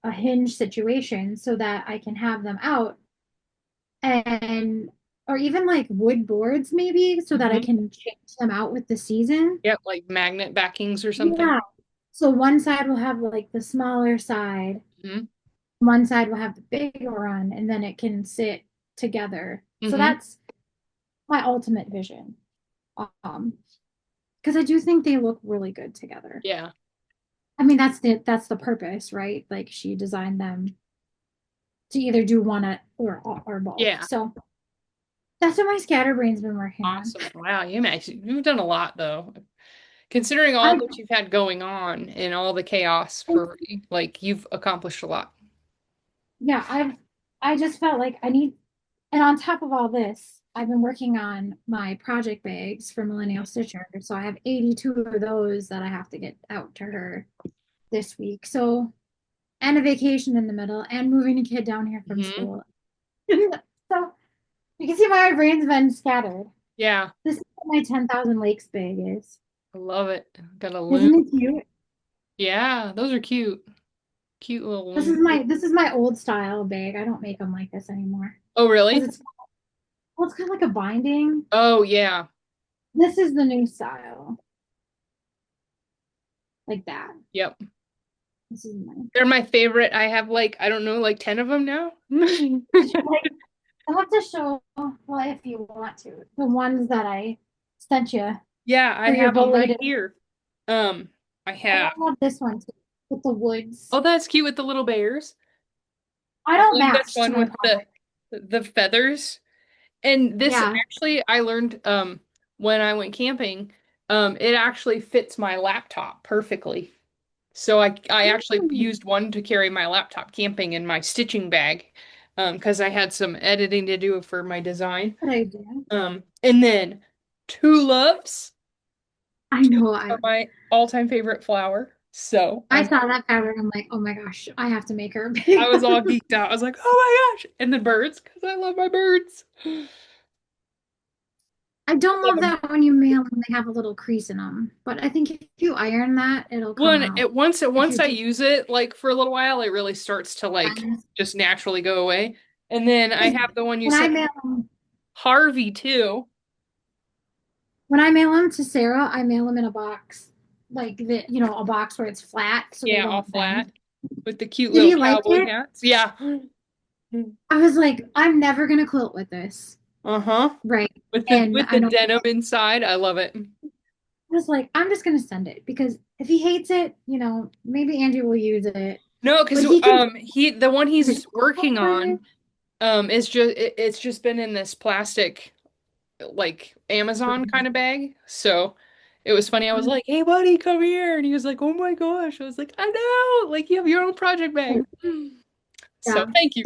a hinge situation so that I can have them out and or even like wood boards maybe so that I Hmm. can change them out with the season. Yep, like magnet backings or something. Yeah. So one side will have like the smaller side, Hmm. one side will have the bigger one, and then it can sit together. So Hmm. that's my ultimate vision. Um, because I do think they look really good together. Yeah. I mean, that's the purpose, right? Like she designed them to either do one or both. Yeah. So that's what my scatterbrain's been working on. Awesome. Wow, you've done a lot though. Considering all I that you've had going on and all the chaos for like you've accomplished a lot. yeah, I just felt like I need, and on top of all this, I've been working on my project bags for Millennial Stitcher. So I have 82 of those that I have to get out to her this week. So, and a vacation in the middle and moving a kid down here from Hmm. school. So you can see why my brain's been scattered. Yeah, This is what my 10,000 lakes bag is. I love it. Got a loom. Isn't it cute? Yeah, those are cute. Cute little This loom. is my old style bag. I don't make them like this anymore Oh, because really? it's kind of like a binding. Oh, yeah. This is the new style, like that. Yep. This is my. They're my favorite. I have like, I don't know, like 10 of them now. Like, I'll have to show, well, if you want to, the ones that I sent you Yeah, I for your have them right belated. here. Um, I I have. love this one too, with the woods. Oh, that's cute with the little bears. I I don't love this match to one my with project. the feathers. And this Yeah. actually I learned when I went camping, it actually fits my laptop perfectly. So I actually Mm, used one to carry my laptop camping in my stitching bag, because I had some editing to do for my design. good idea. And then tulips I know. are my all-time favorite flower. So I saw that pattern. I'm like, oh my gosh, I have to make her a I big was all one. geeked out. I was like, oh my gosh. And the birds, because I love my birds. I I don't love love them. that when you mail them, they have a little crease in them. But I think if you iron that, it'll come One, out. If once you I do use it like for a little while, it really starts to like because just naturally go away. And then I have the one you when I sent mail them, Harvey too. when I mail them to Sarah, I mail them in a box, like a box where it's flat so they Yeah, all don't bend. flat with the cute Did little he like cowboy it? hats. Yeah. I was like, I'm never gonna quilt with this. Uh-huh. Right. And With I the know denim inside. I love it. I was like, I'm just gonna send it because if he hates it, maybe Angie will use it. No, But because he can he the one is it he's comfortable working for you? on it's just been in this plastic like Amazon kind of bag. So it was funny. I was like, "Hey, buddy, come here," and he was like, "Oh my gosh!" I was like, "I know, like you have your own project bag." So Yeah. thank you.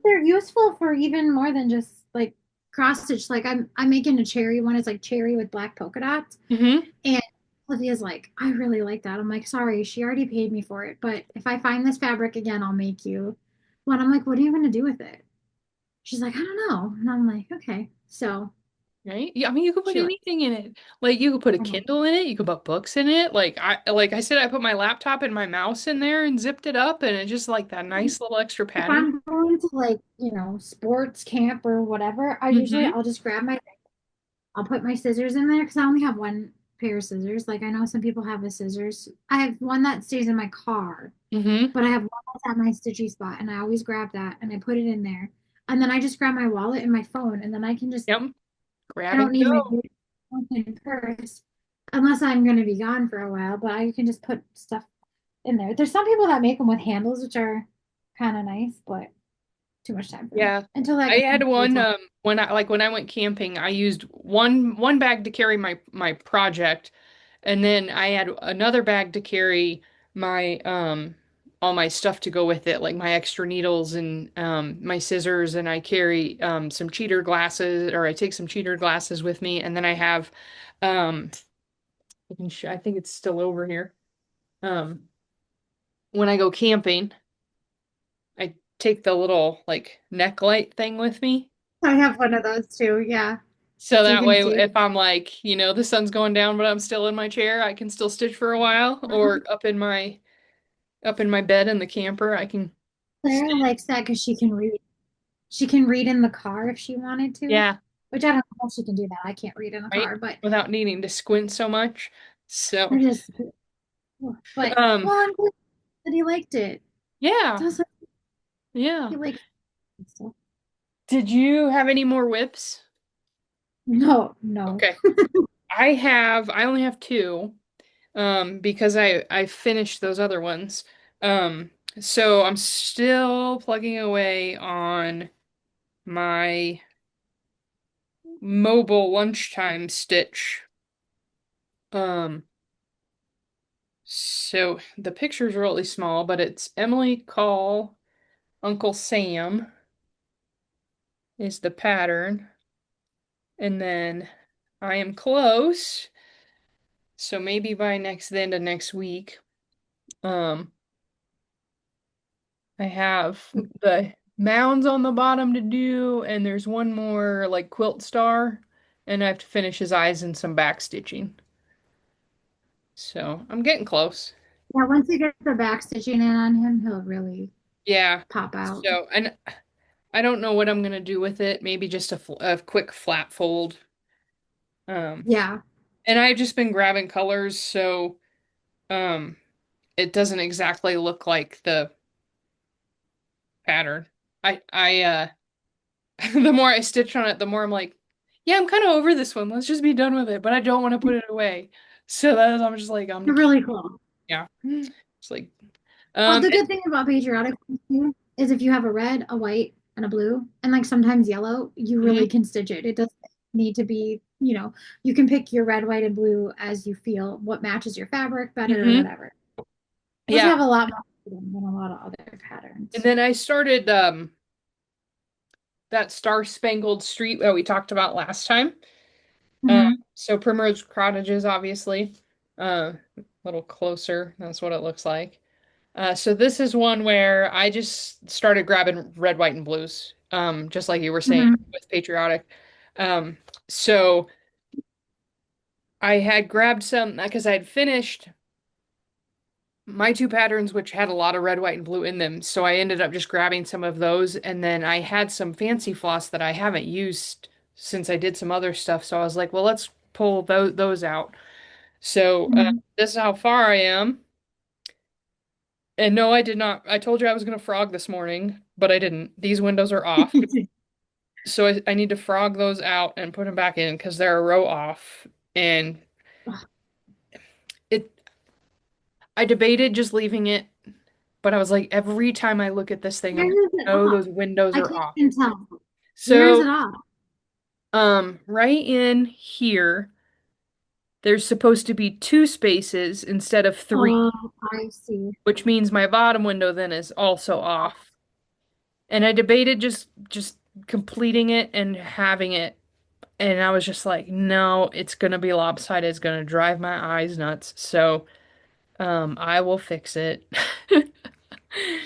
They're useful for even more than just like cross stitch. Like I'm making a cherry one. It's like cherry with black polka dots. Hmm. And Olivia's like, I really like that. I'm like, sorry, she already paid me for it. But if I find this fabric again, I'll make you one. I'm like, what are you gonna do with it? She's like, I don't know. And I'm like, okay. So Right? Yeah, I mean, you could put she like, anything in it. Like you could put a I don't Kindle in it. You could put books in it. Like I said, I put my laptop and my mouse in there and zipped it up, and it just like that nice little extra if padding. I'm going to like, sports camp or whatever, Hmm. I'll just grab I'll put my scissors in there because I only have one pair of scissors. Like I know some people have a scissors. I have one that stays in my car, Hmm. but I have one that's at my stitchy spot, and I always grab that and I put it in there. And then I just grab my wallet and my phone, and then Yep. I Grab and don't need my go. purse unless I'm going to be gone for a while. But I can just put stuff in there. There's some people that make them with handles, which are kind of nice, but too much time for me Yeah. until that I had gets one long. when I went camping, I used one bag to carry my project, and then I had another bag to carry my all my stuff to go with it, like my extra needles and my scissors, and I carry some cheater glasses, or I take some cheater glasses with me, and then I have um I think it's still over here. Um when I go camping, I take the little like neck light thing with me. I have one of those too. Yeah. So So you that can way, see. if I'm like, the sun's going down, but I'm still in my chair, I can still stitch for a while, or up in my bed in the camper, I can Sarah stitch. likes that because she can read. She can read in the car if she wanted to, Yeah, which I don't know if she can do that. I can't read in the right? car, but Without needing to squint so much. I So, just, but um, well, I'm glad that he liked it. yeah, Sounds like yeah. he likes stuff. Did you have any more whips? No, no. Okay. I only have two, because I finished those other ones. Um, so I'm still plugging away on my mobile lunchtime stitch. Um, so the picture's really small, but it's Emily Call Uncle Sam is the pattern. And then I am close. So maybe by the end of next week. Um, I have the mounds on the bottom to do, and there's one more like quilt star, and I have to finish his eyes and some back stitching. So I'm getting close. Yeah, once you get the back stitching in on him, he'll really Yeah. pop out. So, and I don't know what I'm gonna do with it. Maybe just a quick flat fold. Um, Yeah. and I've just been grabbing colors, so um, it doesn't exactly look like the pattern. I the more I stitch on it, the more I'm like, yeah, I'm kind of over this one. Let's just be done with it. But I don't want to put it away. So I'm just like, I'm gonna They're keep, really cool. yeah. It's like, Well, um, the good thing about patriotic too is if you have a red, a white, and a blue, and like sometimes yellow, you mhm, really can stitch it. It doesn't need to be, you can pick your red, white, and blue as you feel what matches your fabric better or mhm, whatever. Those yeah. have a lot more freedom than a lot of other And patterns. then I started that Star Spangled Street that we talked about last time. Uh, Hmm. so Primrose Cottages, obviously, a little closer. That's what it looks like. So this is one where I just started grabbing red, white, and blues, just like you were saying Hmm. with patriotic. Um, so I had grabbed some because I had finished my two patterns, which had a lot of red, white, and blue in them. So I ended up just grabbing some of those, and then I had some fancy floss that I haven't used since I did some other stuff. So I was like, well, let's pull those out. So Hmm. this is how far I am. And no, I did not. I told you I was going to frog this morning, but I didn't. These windows are off. So I need to frog those out and put them back in because they're a row off. And it, I debated just leaving it, but I was like, every time I look at this thing, I'm Where like, is it no, off? those windows I are can't off. even tell. Where is So, it off? right in here, there's supposed to be two spaces instead of three, Oh, I see. which means my bottom window then is also off. And I debated just completing it and having it. And I was just like, no, it's gonna be lopsided. It's gonna drive my eyes nuts. So, I will fix it.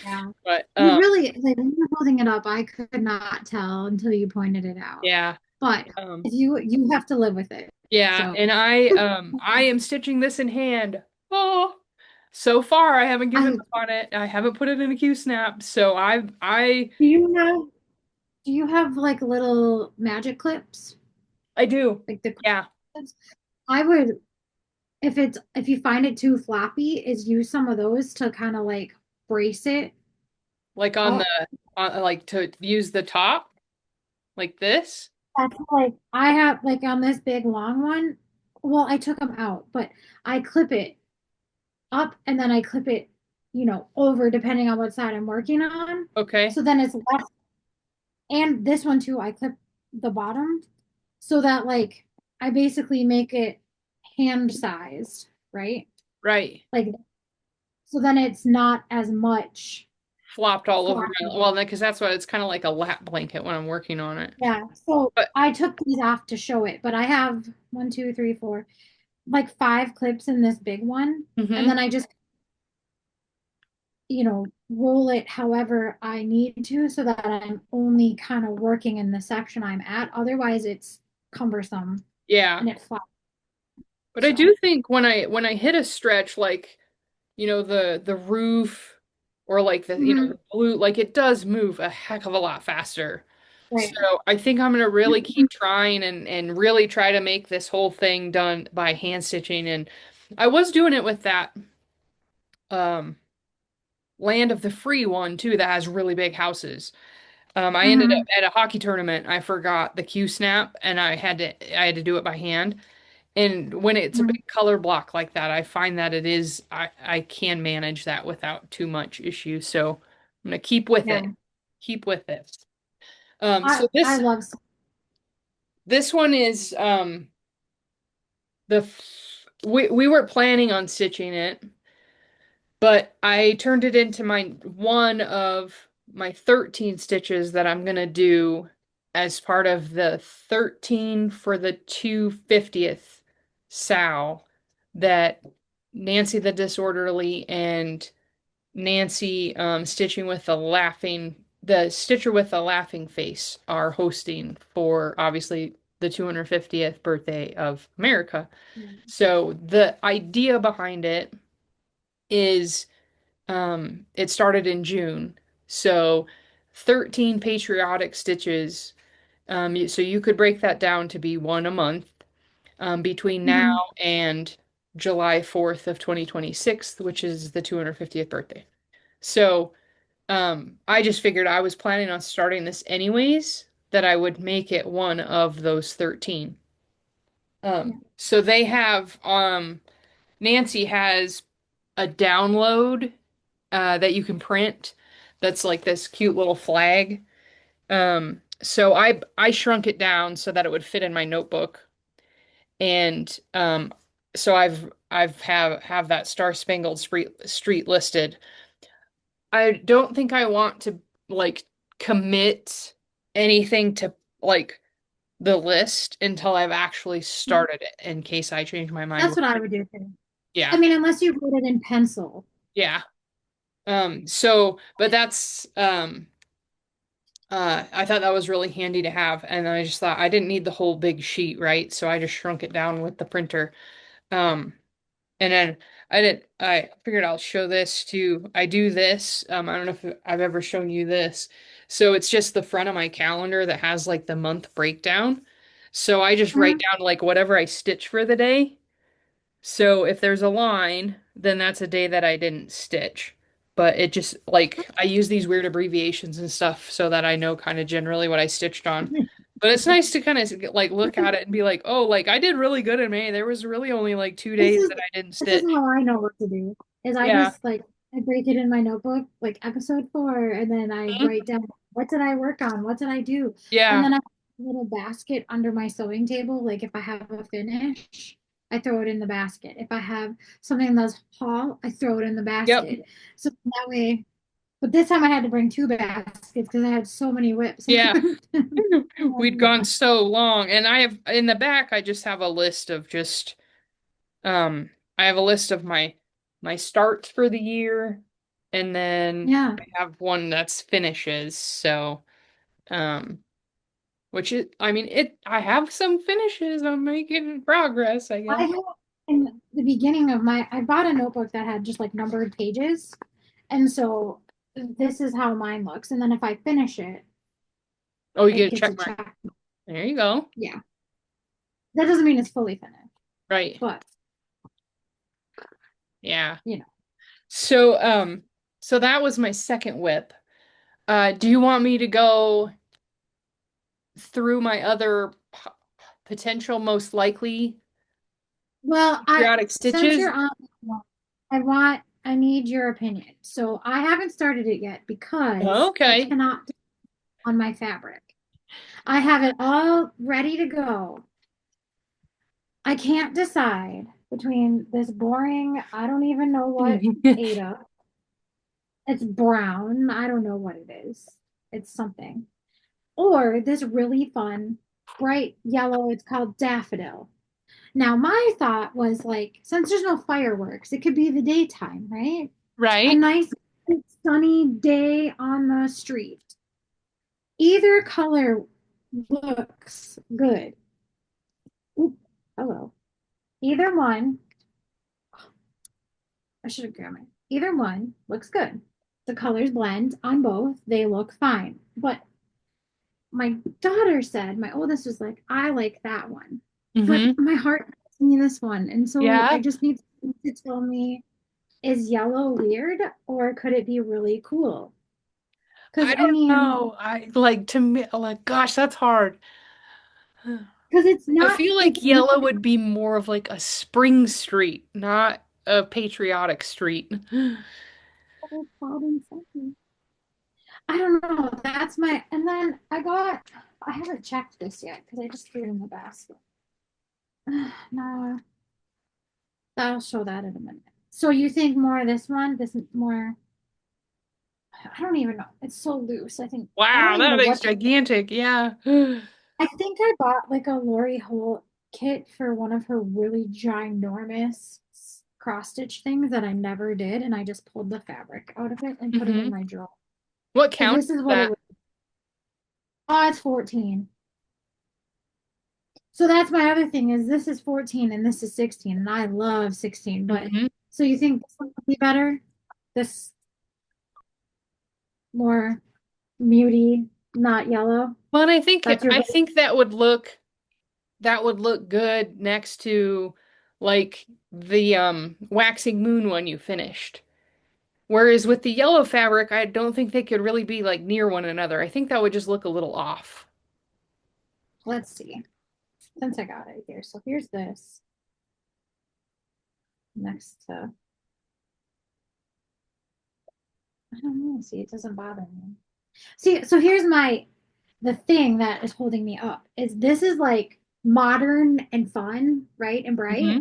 Yeah. But, You really, like when you were holding it up, I could not tell until you pointed it out. yeah. But Um, if you have to live with it. yeah, So and I am stitching this in hand. Oh, so far I haven't given I up on it. I haven't put it in a Q snap. So do you have like little magic clips? I do. Like the Yeah. clips? I would if you find it too floppy, is use some of those to kind of like brace it Like on up. the like to use the top like this. That's like I have like on this big long one. Well, I took them out, but I clip it up and then I clip it, over depending on what side I'm working on. Okay. So then it's less, and this one too, I clip the bottom so that like I basically make it hand sized, right? Right. Like so then it's not as much Flopped all over my floppy. well, because that's what it's kind of like a lap blanket when I'm working on it. Yeah. So But I took these off to show it, but I have one, two, three, four, like five clips in this big one. And hmm then I just roll it however I need to so that I'm only kind of working in the section I'm at. Otherwise, it's cumbersome yeah. and it flops. But I So, do think when I hit a stretch like, the roof or like mhm, the blue, like it does move a heck of a lot faster. So right. I think I'm gonna really keep trying and really try to make this whole thing done by hand stitching. And I was doing it with that um Land of the Free one too that has really big houses. I ended up Hmm. at a hockey tournament. I forgot the Q snap and I had to do it by hand. And when it's a big color block like that, I find that I can manage that without too much issue. So I'm gonna keep with it. Yeah. Keep with it. I So I this love this one is we were planning on stitching it, but I turned it into my one of my 13 stitches that I'm gonna do. as part of the 13 for the 250th sow that Nancy the Disorderly and Nancy Stitching with the Stitcher with the Laughing Face are hosting for obviously the 250th birthday of America. So the idea behind it is it started in June. So 13 patriotic stitches. So you could break that down to be one a month between now Mhm. and July 4th of 2026, which is the 250th birthday. So I just figured I was planning on starting this anyways, that I would make it one of those 13. Yeah. So they have Nancy has a download that you can print that's like this cute little flag. So I shrunk it down so that it would fit in my notebook. And so I've have that Star Spangled Street listed. I don't think I want to like commit anything to like the list until I've actually started it in case I change my mind. That's what I would do too. I Yeah. mean, unless you wrote it in pencil. Yeah. But that's I thought that was really handy to have, and I just thought I didn't need the whole big sheet, right? So I just shrunk it down with the printer. Um, and then I figured I'll show this too. I do this. I don't know if I've ever shown you this. So it's just the front of my calendar that has like the month breakdown. So I just write Mhm. down like whatever I stitch for the day. So if there's a line, then that's a day that I didn't stitch. But it just like I use these weird abbreviations and stuff so that I know kind of generally what I stitched on. But it's nice to kind of like look at it and be like, oh, like I did really good in May. There was really only like two This days is that I didn't this is stitch. how I know what to do. Is I Yeah. just like I break it in my notebook, like episode 4, and then I Mhm. write down what did I work on, what did I do, and Yeah. then I have a little basket under my sewing table. Like if I have a finish, I throw it in the basket. If I have something that's haul, I throw it in the Yep. basket. So that way. But this time I had to bring 2 baskets because I had so many whips. I Yeah. couldn't. We'd gone so long. And I have in the back, I just have a list of just Um, I have a list of my starts for the year, and then Yeah. I have one that's finishes. So, um, which is, I mean, I have some finishes. I'm making progress, I I guess. had in the beginning of I bought a notebook that had just like numbered pages. And so this is how mine looks. And then if I finish it, Oh, you it get a gets check a mark. check. There you go. Yeah. That doesn't mean it's fully finished, Right. but Yeah. you know. So, so that was my second whip. Do you want me to go through my other potential most likely Well, periodic since stitches? you're on, I need your opinion. So I haven't started it yet because I Okay. cannot on my fabric. I have it all ready to go. I can't decide between this boring, I don't even know what Ada. It's brown. I don't know what it is. It's something. Or this really fun, bright yellow, it's called daffodil. Now, my thought was like, since there's no fireworks, it could be the daytime, right? A Right. nice sunny day on the street. Either color looks good. Oop, hello. Either one, I should have grabbed it. Either one looks good. The colors blend on both. They look fine. But my daughter said, my oldest was like, I like that one. But Mm-hmm. my heart tells me this one. And so I Yeah. just need to tell me, is yellow weird or could it be really cool? Because I I don't mean, know. I like to me like gosh, that's hard. because I feel it's like not yellow would be more of like a spring street, not a patriotic street. called in something. I don't know. That's my, and then I haven't checked this yet because I just threw it in the basket. No, I'll show that in a minute. So you think more of this one? This is more. I don't even know. It's so loose. I think I don't Wow, even that know thing's what. gigantic. Yeah. I think I bought like a Lori Holt kit for one of her really ginormous cross stitch things that I never did, and I just pulled the fabric out of it and put it in Hmm. my drawer. What So count this is is what it that? was. Oh, it's 14. So that's my other thing is this is 14 and this is 16, and I love 16. But Hmm. so you think this one would be better? This more muty, not yellow. Well, and That's your I vote. think that would look good next to like the waxing moon one you finished. Whereas with the yellow fabric, I don't think they could really be like near one another. I think that would just look a little off. Let's see. Since I got it here. So here's this next to, I don't know. See, it doesn't bother me. See, so here's the thing that is holding me up is this is like modern and fun, right? And bright. Hmm.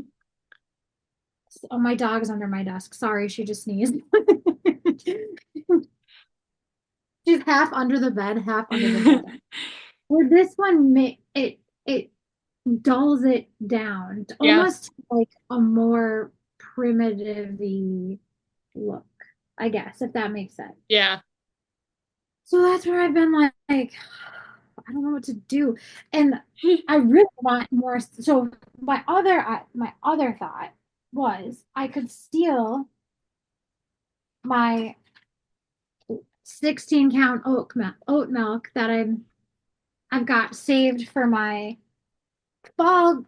Oh, my dog's under my desk. Sorry, she just sneezed. She's half under the bed, half under the bed. Well, this one it dulls it down to Yeah, almost like a more primitive look, I guess, if that makes sense. yeah. So that's where I've been like, I don't know what to do. And I really want more. So my other thought was I could steal my 16 count oat milk that I've got saved for my fall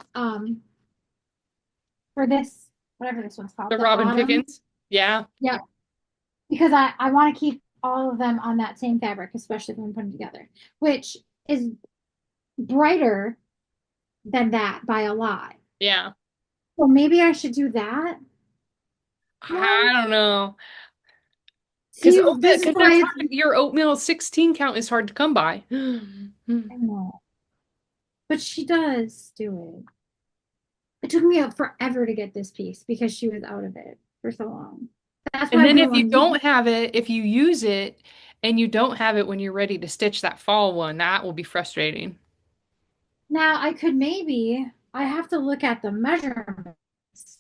for this whatever this one's called The the Robin autumn. Pickens. Yeah. Yeah, because I want to keep all of them on that same fabric, especially when putting together, which is brighter than that by a lot. Yeah. So maybe I should do that one. I don't know. Because See, this is because that's why hard your oatmeal 16 count is hard to come by. I know, but she does do it. It took me forever to get this piece because she was out of it for so long. That's And why I then didn't if you want to use it. don't have it, if you use it and you don't have it when you're ready to stitch that fall one, that will be frustrating. Now I could maybe I have to look at the measurements,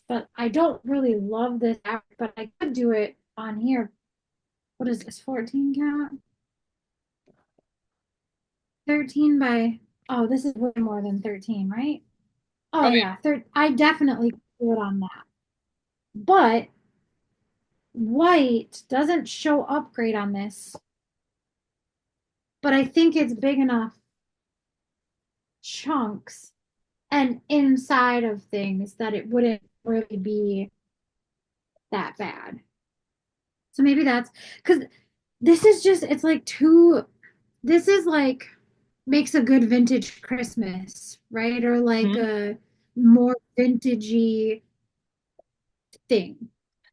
but I don't really love this app, but I could do it on here. What is this? 14 count? 13 by oh, this is way more than 13, right? Oh Oh, yeah, I definitely could do it on that. But white doesn't show up great on this, but I think it's big enough chunks and inside of things that it wouldn't really be that bad. So maybe that's because this is just, it's like this is like makes a good vintage Christmas, right? Or like yeah. a more vintagey thing.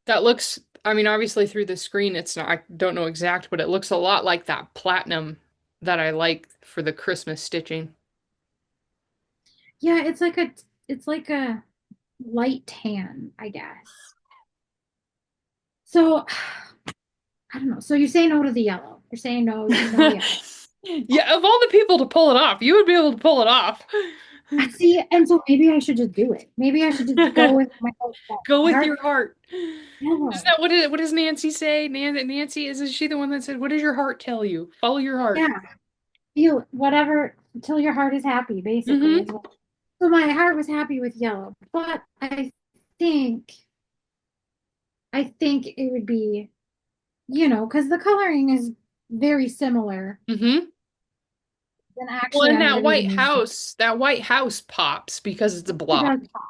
That looks, I mean, obviously through the screen, it's not, I don't know exact, but it looks a lot like that platinum that I like for the Christmas stitching. Yeah, it's like a light tan, I guess. So I don't know. So you say no to the yellow. You're saying no yellow. Yeah, of all the people to pull it off, you would be able to pull it off. I see, and so maybe I should just do it. Maybe I should just go with my heart. Go My with heart, your heart. Is yellow. that what does Nancy say? Nancy, is she the one that said, "What does your heart tell you? Follow your Yeah, heart." feel whatever until your heart is happy, basically, Hmm. is what. So my heart was happy with yellow, but think I think it would be, because the coloring is very similar. Hmm. And Well, actually, and I might have even used it. that white house pops because it's a It block. does pop,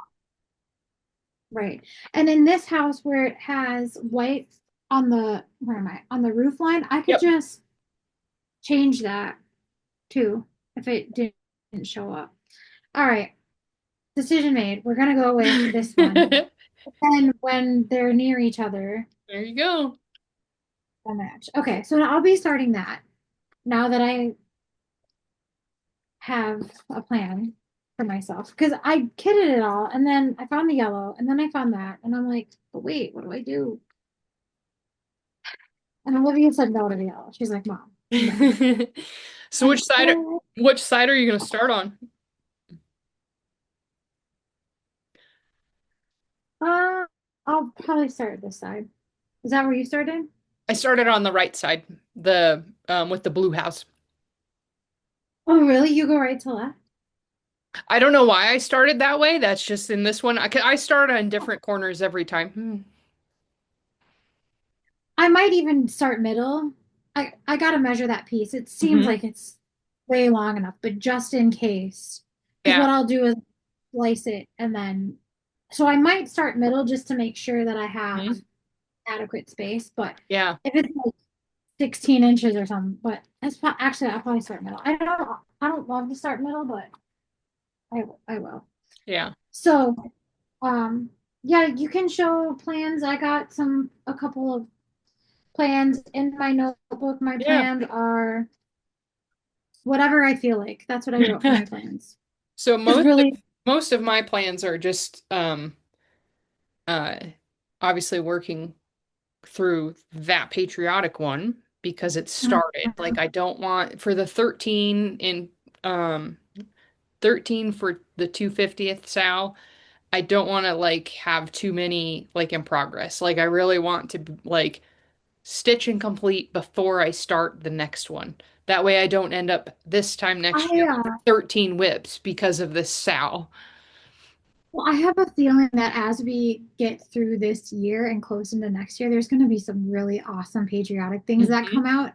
right. And in this house where it has white on the where am I on the roof line, I could Yep. just change that too if it didn't show up. All right, decision made. We're gonna go with this one. There And when they're near each other, you go. they'll match. Okay, so I'll be starting that now that I have a plan for myself because I kitted it all and then I found the yellow and then I found that and I'm like, but wait, what do I do? And Olivia said no to the yellow. She's like, Mom, no. So Like, what? which side are you gonna start on? Uh, I'll probably start this side. Is that where you started? I started on the right side, the with the blue house. Oh, really? You go right to left? I don't know why I started that way. That's just in this one. I start on different corners every time. I might even start middle. I gotta measure that piece. It seems Hmm. like it's way long enough, but just in case. Because Yeah. what I'll do is slice it and then so I might start middle just to make sure that I have Mhm. adequate space. But Yeah. if it's like 16 inches or something, but actually I'll probably start middle. I don't love to start middle, but I will. Yeah. So um yeah, you can show plans. I got a couple of plans in my notebook. My Yeah. plans are whatever I feel like. That's what I wrote for my plans. So Because really, most of my plans are just uh obviously working through that patriotic one because it started. Like I don't want for the 13 in um 13 for the 250th Sal. I don't want to like have too many like in progress. Like I really want to like stitch and complete before I start the next one. That way I don't end up this time next year I with 13 whips because of this Sal. well, I have a feeling that as we get through this year and close into next year, there's going to be some really awesome patriotic things that Hmm. come out.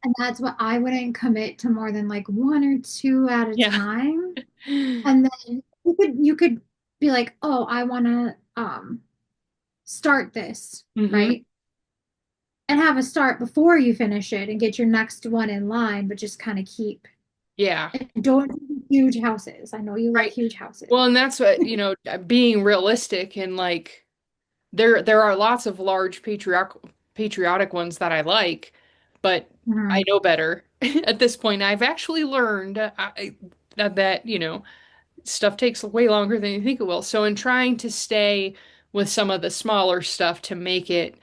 And that's what I wouldn't commit to more than like one or two at a Yeah. time. And then you could be like, oh, I want to start this, Hmm. right? And have a start before you finish it and get your next one in line, but just kind of keep Yeah. and don't do huge houses. I know you love Right. huge houses. Well, and that's what, being realistic and like there are lots of large patriotic ones that I like, but I Mhm. know better. At this point, I've actually learned that, stuff takes way longer than you think it will. So in trying to stay with some of the smaller stuff to make it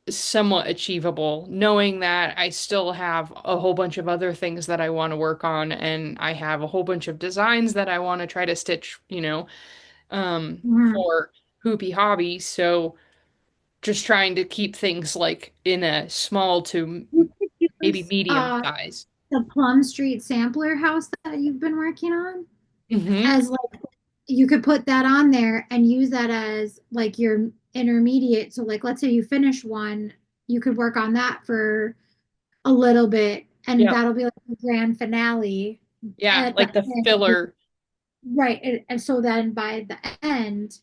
somewhat achievable, knowing that I still have a whole bunch of other things that I want to work on and I have a whole bunch of designs that I want to try to stitch, Mhm. for Hoopy Hobby. So just trying to keep things like in a small to You could maybe use medium size. the Plum Street sampler house that you've been working on Hmm. as like you could put that on there and use that as like your intermediate. So like let's say you finish one, you could work on that for a little bit and Yep. that'll be like the grand finale Yeah, at the like the end. filler. Right. And so then by the end,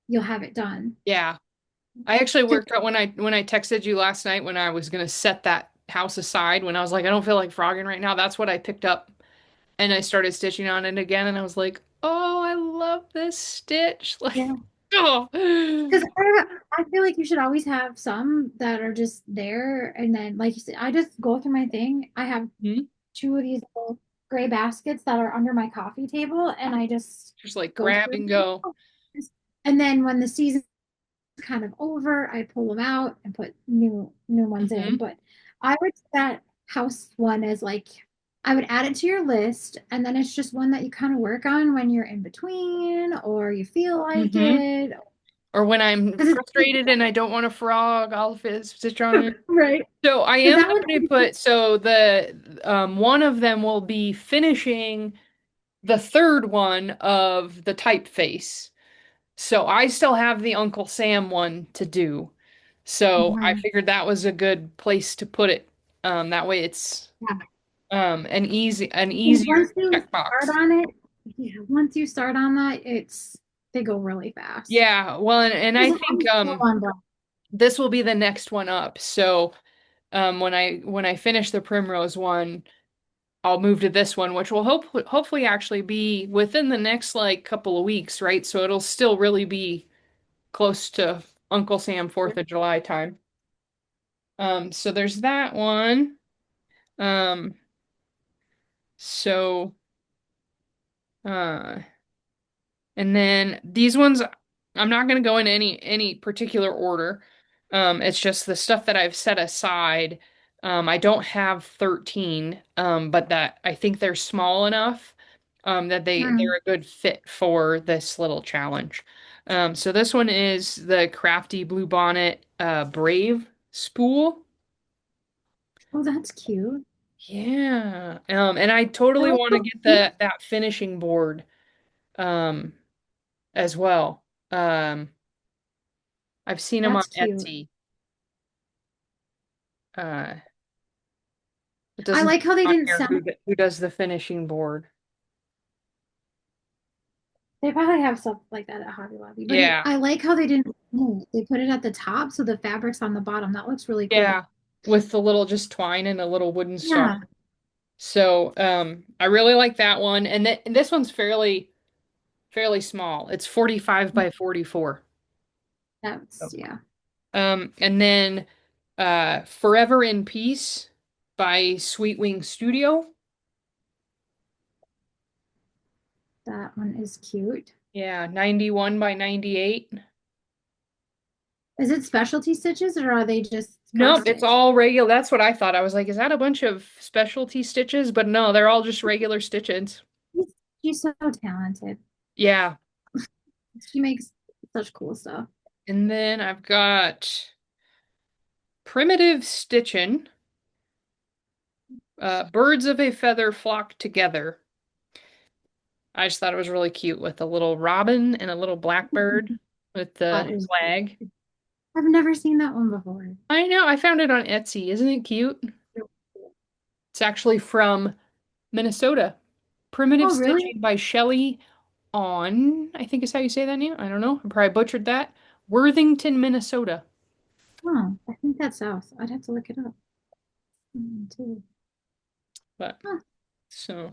you'll have it done. Yeah. I actually To, worked out when I texted you last night when I was gonna set that house aside when I was like, I don't feel like frogging right now. That's what I picked up and I started stitching on it again and I was like, oh, I love this stitch. Like, yeah. oh. Because I feel like you should always have some that are just there. And then, like you said, I just go through my thing. I have Mhm. two of these little gray baskets that are under my coffee table, and I just Just like go grab through and go. them. And then when the season's kind of over, I pull them out and put new ones in. Hmm. But I would see that house one as like I would add it to your list, and then it's just one that you kind of work on when you're in between or you feel like Hmm. it. Or when I'm Because frustrated and I don't want to frog, I'll stitch on it's it. right. So I Because am that going to would put so the one of them will be finishing the third one of the typeface. So I still have the Uncle Sam one to do. So I Mhm. figured that was a good place to put it. That way it's Yeah. an And easier once you start checkbox. on it, yeah, once you start on that, they go really fast. Yeah, well, and There's I a think one, but this will be the next one up. So when I finish the Primrose one, I'll move to this one, which will hopefully actually be within the next like couple of weeks, right? So it'll still really be close to Uncle Sam 4th of July time. So there's that one. Um, so uh and then these ones I'm not gonna go in any particular order. It's just the stuff that I've set aside. I don't have 13, but that I think they're small enough that they're Mm. a good fit for this little challenge. So this one is the Crafty Bluebonnet Brave spool. Oh, that's cute. Yeah. And I I totally like want to how get they, that finishing board um as well. Um, I've seen them on that's cute. Etsy. Uh, it I doesn't say like how they on didn't here send. who does the finishing board. They probably have stuff like that at Hobby Lobby, but Yeah. I like how they didn't. They put it at the top, so the fabric's on the bottom. That looks really cool. Yeah. With the little just twine and a little wooden star. Yeah, So, I really like that one. And this one's fairly small. It's 45 by 44. that's yeah. And then Forever in Peace by Sweet Wing Studio. That one is cute. Yeah, 91 by 98. Is it specialty stitches or are they just cross Nope, it's stitch? all regular. That's what I thought. I was like, is that a bunch of specialty stitches? But no, they're all just regular stitches. She's so talented. Yeah. She makes such cool stuff. And then I've got Primitive Stitchin', Birds of a Feather Flock Together. I just thought it was really cute with a little robin and a little blackbird with That the is. flag. I've never seen that one before. I know, I found it on Etsy. Isn't it cute? It's actually from Minnesota. Primitive Oh, really? Stitching by Shelley On, I think is how you say that name. I don't know. I probably butchered that. Worthington, Minnesota. Oh, I think that's south. I'd have to look it up. Too. But Huh, so,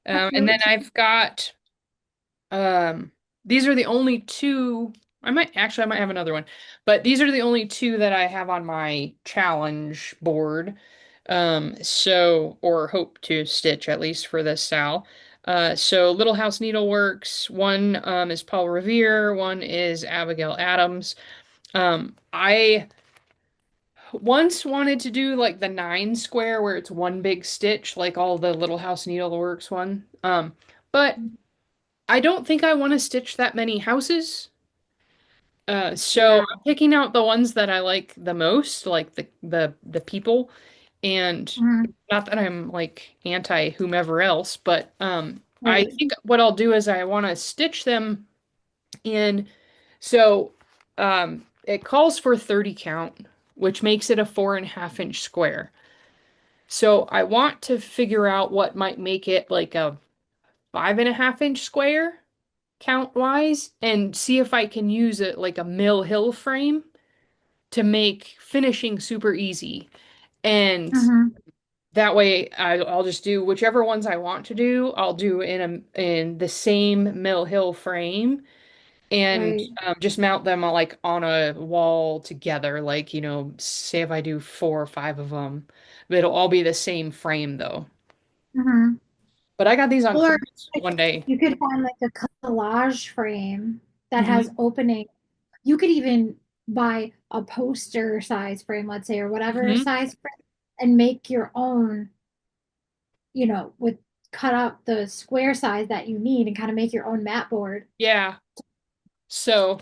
that's and really then cute. I've got Um, these are the only two. I might have another one, but these are the only two that I have on my challenge board. Or hope to stitch at least for this style. So Little House Needleworks, one is Paul Revere, one is Abigail Adams. I once wanted to do like the 9 square where it's one big stitch, like all the Little House Needleworks one. But I don't think I want to stitch that many houses. So Yeah. I'm picking out the ones that I like the most, like the people, and Mhm. not that I'm like anti whomever else, but I Right. think what I'll do is I want to stitch them in. So it calls for 30 count, which makes it a 4.5 inch square. So I want to figure out what might make it like a 5.5 inch square count wise and see if I can use it like a Mill Hill frame to make finishing super easy. And Hmm. that way I'll just do whichever ones I want to do, I'll do in the same Mill Hill frame and Right. just mount them like on a wall together. Like, say if I do 4 or 5 of them, it'll all be the same frame though. Hmm. But I got these on Or clearance one day. you could find like a collage frame that has Hmm. opening. You could even buy a poster size frame, let's say, or whatever Hmm. size frame, and make your own, with cut out the square size that you need and kind of make your own mat board Yeah. So,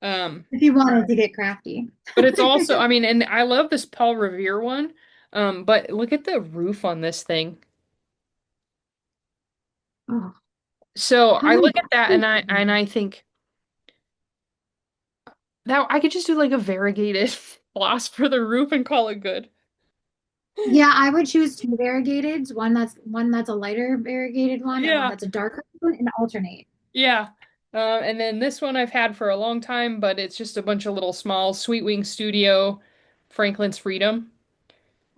um, if you wanted to get crafty. but it's also, I mean, and I love this Paul Revere one. But look at the roof on this thing. Oh, So how I many look at that boxes? and I think that I could just do like a variegated floss for the roof and call it good. Yeah, I would choose two variegateds, one that's a lighter variegated one and one Yeah. that's a darker one, and alternate. Yeah. And then this one I've had for a long time, but it's just a bunch of little small Sweet Wing Studio, Franklin's Freedom.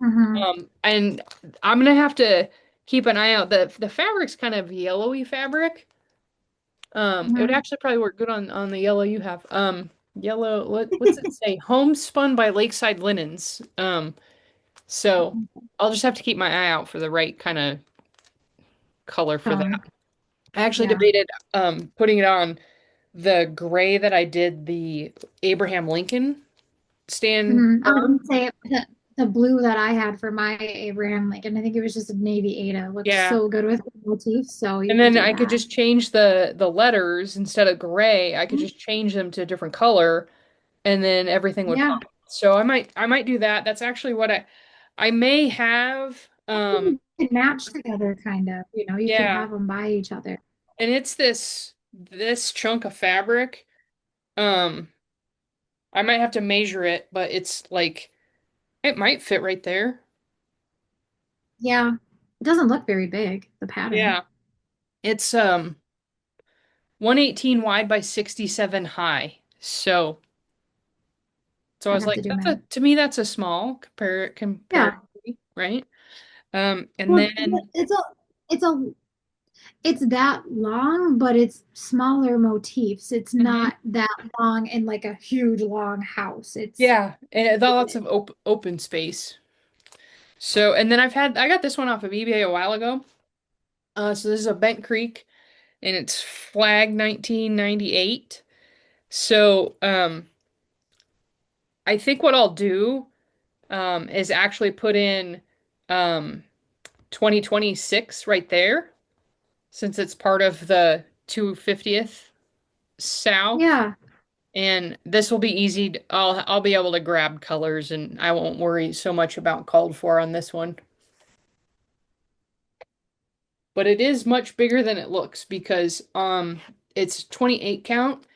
Hmm. And I'm gonna have to keep an eye out. The fabric's kind of yellowy fabric. It would Hmm. actually probably work good on the yellow you have. Yellow, what's it say? Homespun by Lakeside Linens. So I'll just have to keep my eye out for the right kind of color for that. Color. I actually Yeah. debated putting it on the gray that I did the Abraham Lincoln stand Mhm. I was firm. gonna say the blue that I had for my Abraham Lincoln, I think it was just a navy Ada, looked Yeah. so good with the motifs, so you And could then do I could that. just change the letters instead of gray. I could just change them to a different color and then everything would Yeah, pop. So I might do that. That's actually what I may have you could match together, kind of. You could yeah. have them by each other. And it's this chunk of fabric. Um I might have to measure it, but it's like it might fit right there. Yeah, it doesn't look very big, the pattern. Yeah. It's 118 wide by 67 high. So I I'd was have to like, do that's a math. to me that's a small Yeah, comparatively, right? And well, then it's a it's that long, but it's smaller motifs. It's mhm. not that long in like a huge long house. It's Yeah, and lots of open space. So, and then I got this one off of eBay a while ago. So this is a Bent Creek and it's flag 1998. So, I think what I'll do is actually put in um 2026 right there since it's part of the 250th sow. yeah. And this will be easy. I'll be able to grab colors and I won't worry so much about called for on this one. But it is much bigger than it looks because it's 28 count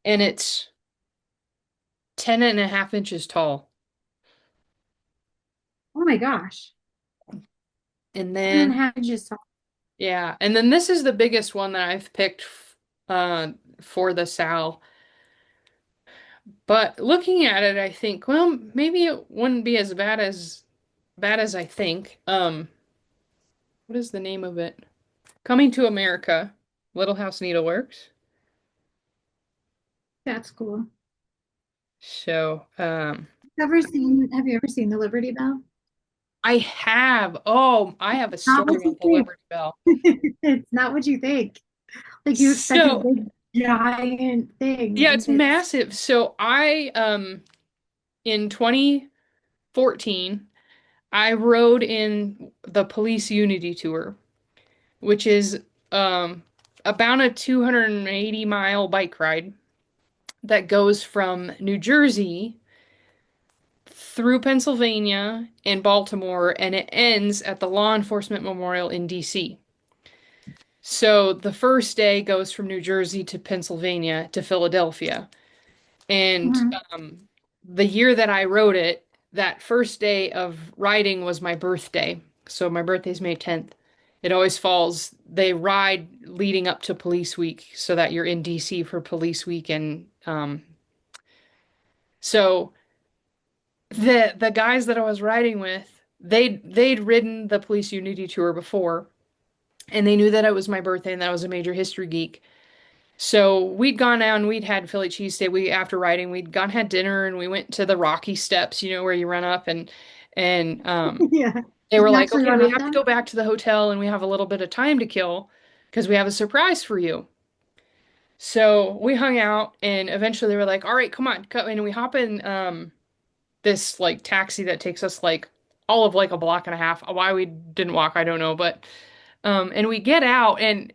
and it's 10.5 inches tall. Oh my gosh. And And then then have just yeah, and then this is the biggest one that I've picked uh for the sow. But looking at it, I think, well, maybe it wouldn't be as bad as I think. What is the name of it? Coming to America, Little House Needleworks. that's cool. So, Have you ever seen the Liberty Bell? I have. Oh, I have a Not story what about you the think. Liberty Bell. It's not what you think. Like you expect a So, big giant thing yeah, and it's it's massive. So, I in 2014, I rode in the police unity tour, which is um about a 280-mile bike ride that goes from New Jersey through Pennsylvania and Baltimore, and it ends at the Law Enforcement Memorial in DC. So the first day goes from New Jersey to Pennsylvania to Philadelphia. And Mhm. the year that I rode it, that first day of riding was my birthday. So my birthday's May 10th. It always falls, they ride leading up to Police Week so that you're in DC for Police Week. And so the guys that I was riding with, they'd ridden the Police Unity Tour before, and they knew that it was my birthday and that I was a major history geek. So we'd gone out and we'd had Philly cheesesteak. We after riding, we'd gone had dinner and we went to the Rocky Steps, where you run up and Yeah. they Did were you like, actually okay, run we up have to them? go back to the hotel and we have a little bit of time to kill because we have a surprise for you. So we hung out and eventually they were like, all right, come on, come. And we hop in this like taxi that takes us like all of like a block and a half. Why we didn't walk, I don't know, but and we get out and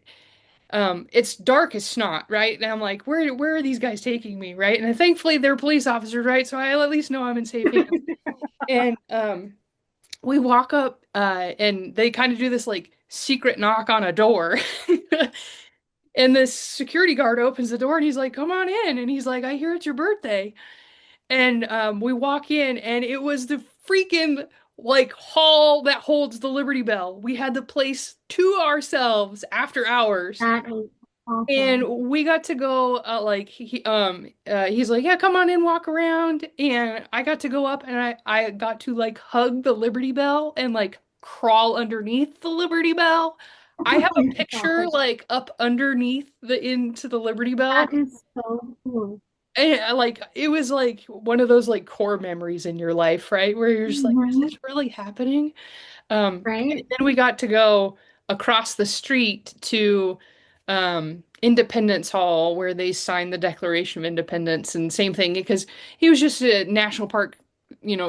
it's dark as snot, right? And I'm like, where are these guys taking me, right? And thankfully they're police officers, right? So I at least know I'm in safe hands. And we walk up and they kind of do this like secret knock on a door. And this security guard opens the door and he's like, "Come on in." And he's like, "I hear it's your birthday." And we walk in, and it was the freaking like hall that holds the Liberty Bell. We had the place to ourselves after hours. That is awesome. And we got to go like he's like, "Yeah, come on in, walk around." And I got to go up and I got to like hug the Liberty Bell and like crawl underneath the Liberty Bell. I have a That's picture awesome. like up underneath the into the Liberty Bell. That is so cool. And like it was like one of those like core memories in your life, right? Where you're just like, is Mhm. this really happening? And Right? then we got to go across the street to Independence Hall where they signed the Declaration of Independence and same thing because he was just a national park,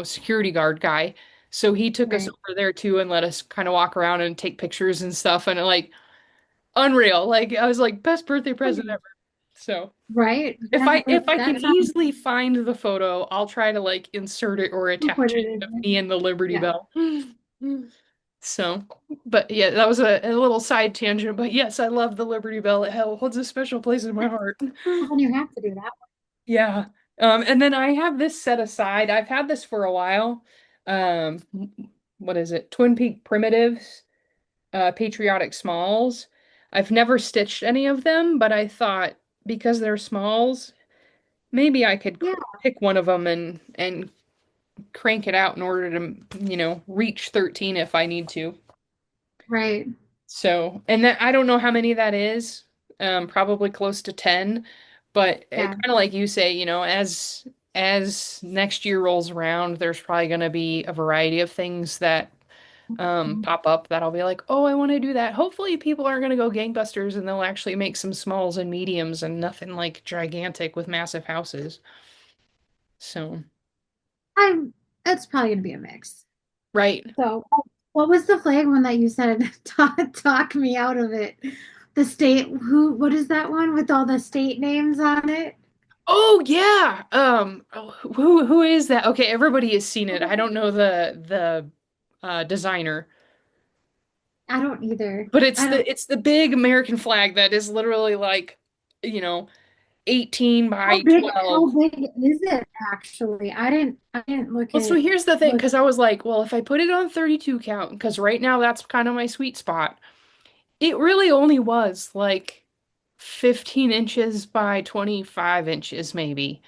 security guard guy. So he took us Right. over there too and let us kind of walk around and take pictures and stuff and like unreal. Like I was like best birthday present ever. So Right. if I if I can That sounds easily find the photo, I'll try to like insert it or to put attach it it in of there. me and the Liberty Yeah. Bell. So, but yeah, that was a little side tangent. But yes, I love the Liberty Bell. It holds a special place in my heart. Well, then you have to do that. Yeah. And then I have this set aside. I've had this for a while. Um, what is it? Twin Peak Primitives, Patriotic Smalls. I've never stitched any of them, but I thought because they're smalls, maybe I could Yeah. pick one of them and crank it out in order to, reach 13 if I need to. Right. So, and then I don't know how many that is, probably close to 10, but Yeah. kind of like you say, as next year rolls around, there's probably going to be a variety of things that Mhm. pop up that I'll be like, "Oh, I want to do that." Hopefully people are going to go gangbusters and they'll actually make some smalls and mediums and nothing like gigantic with massive houses. So, I'm It's probably gonna be a mix. right. So what was the flag one that you said talk me out of it? The state what is that one with all the state names on it? Oh yeah. Who is that? Okay, everybody has seen it. I don't know the designer, I don't either. but it's I the don't it's the big American flag that is literally like, you know, 18 by how 12. big is it actually? I didn't Well, so here's the thing, look because I was like, well, if I put it on 32 count, because right now that's kind of my sweet spot. It really only was like 15 inches by 25 inches, maybe.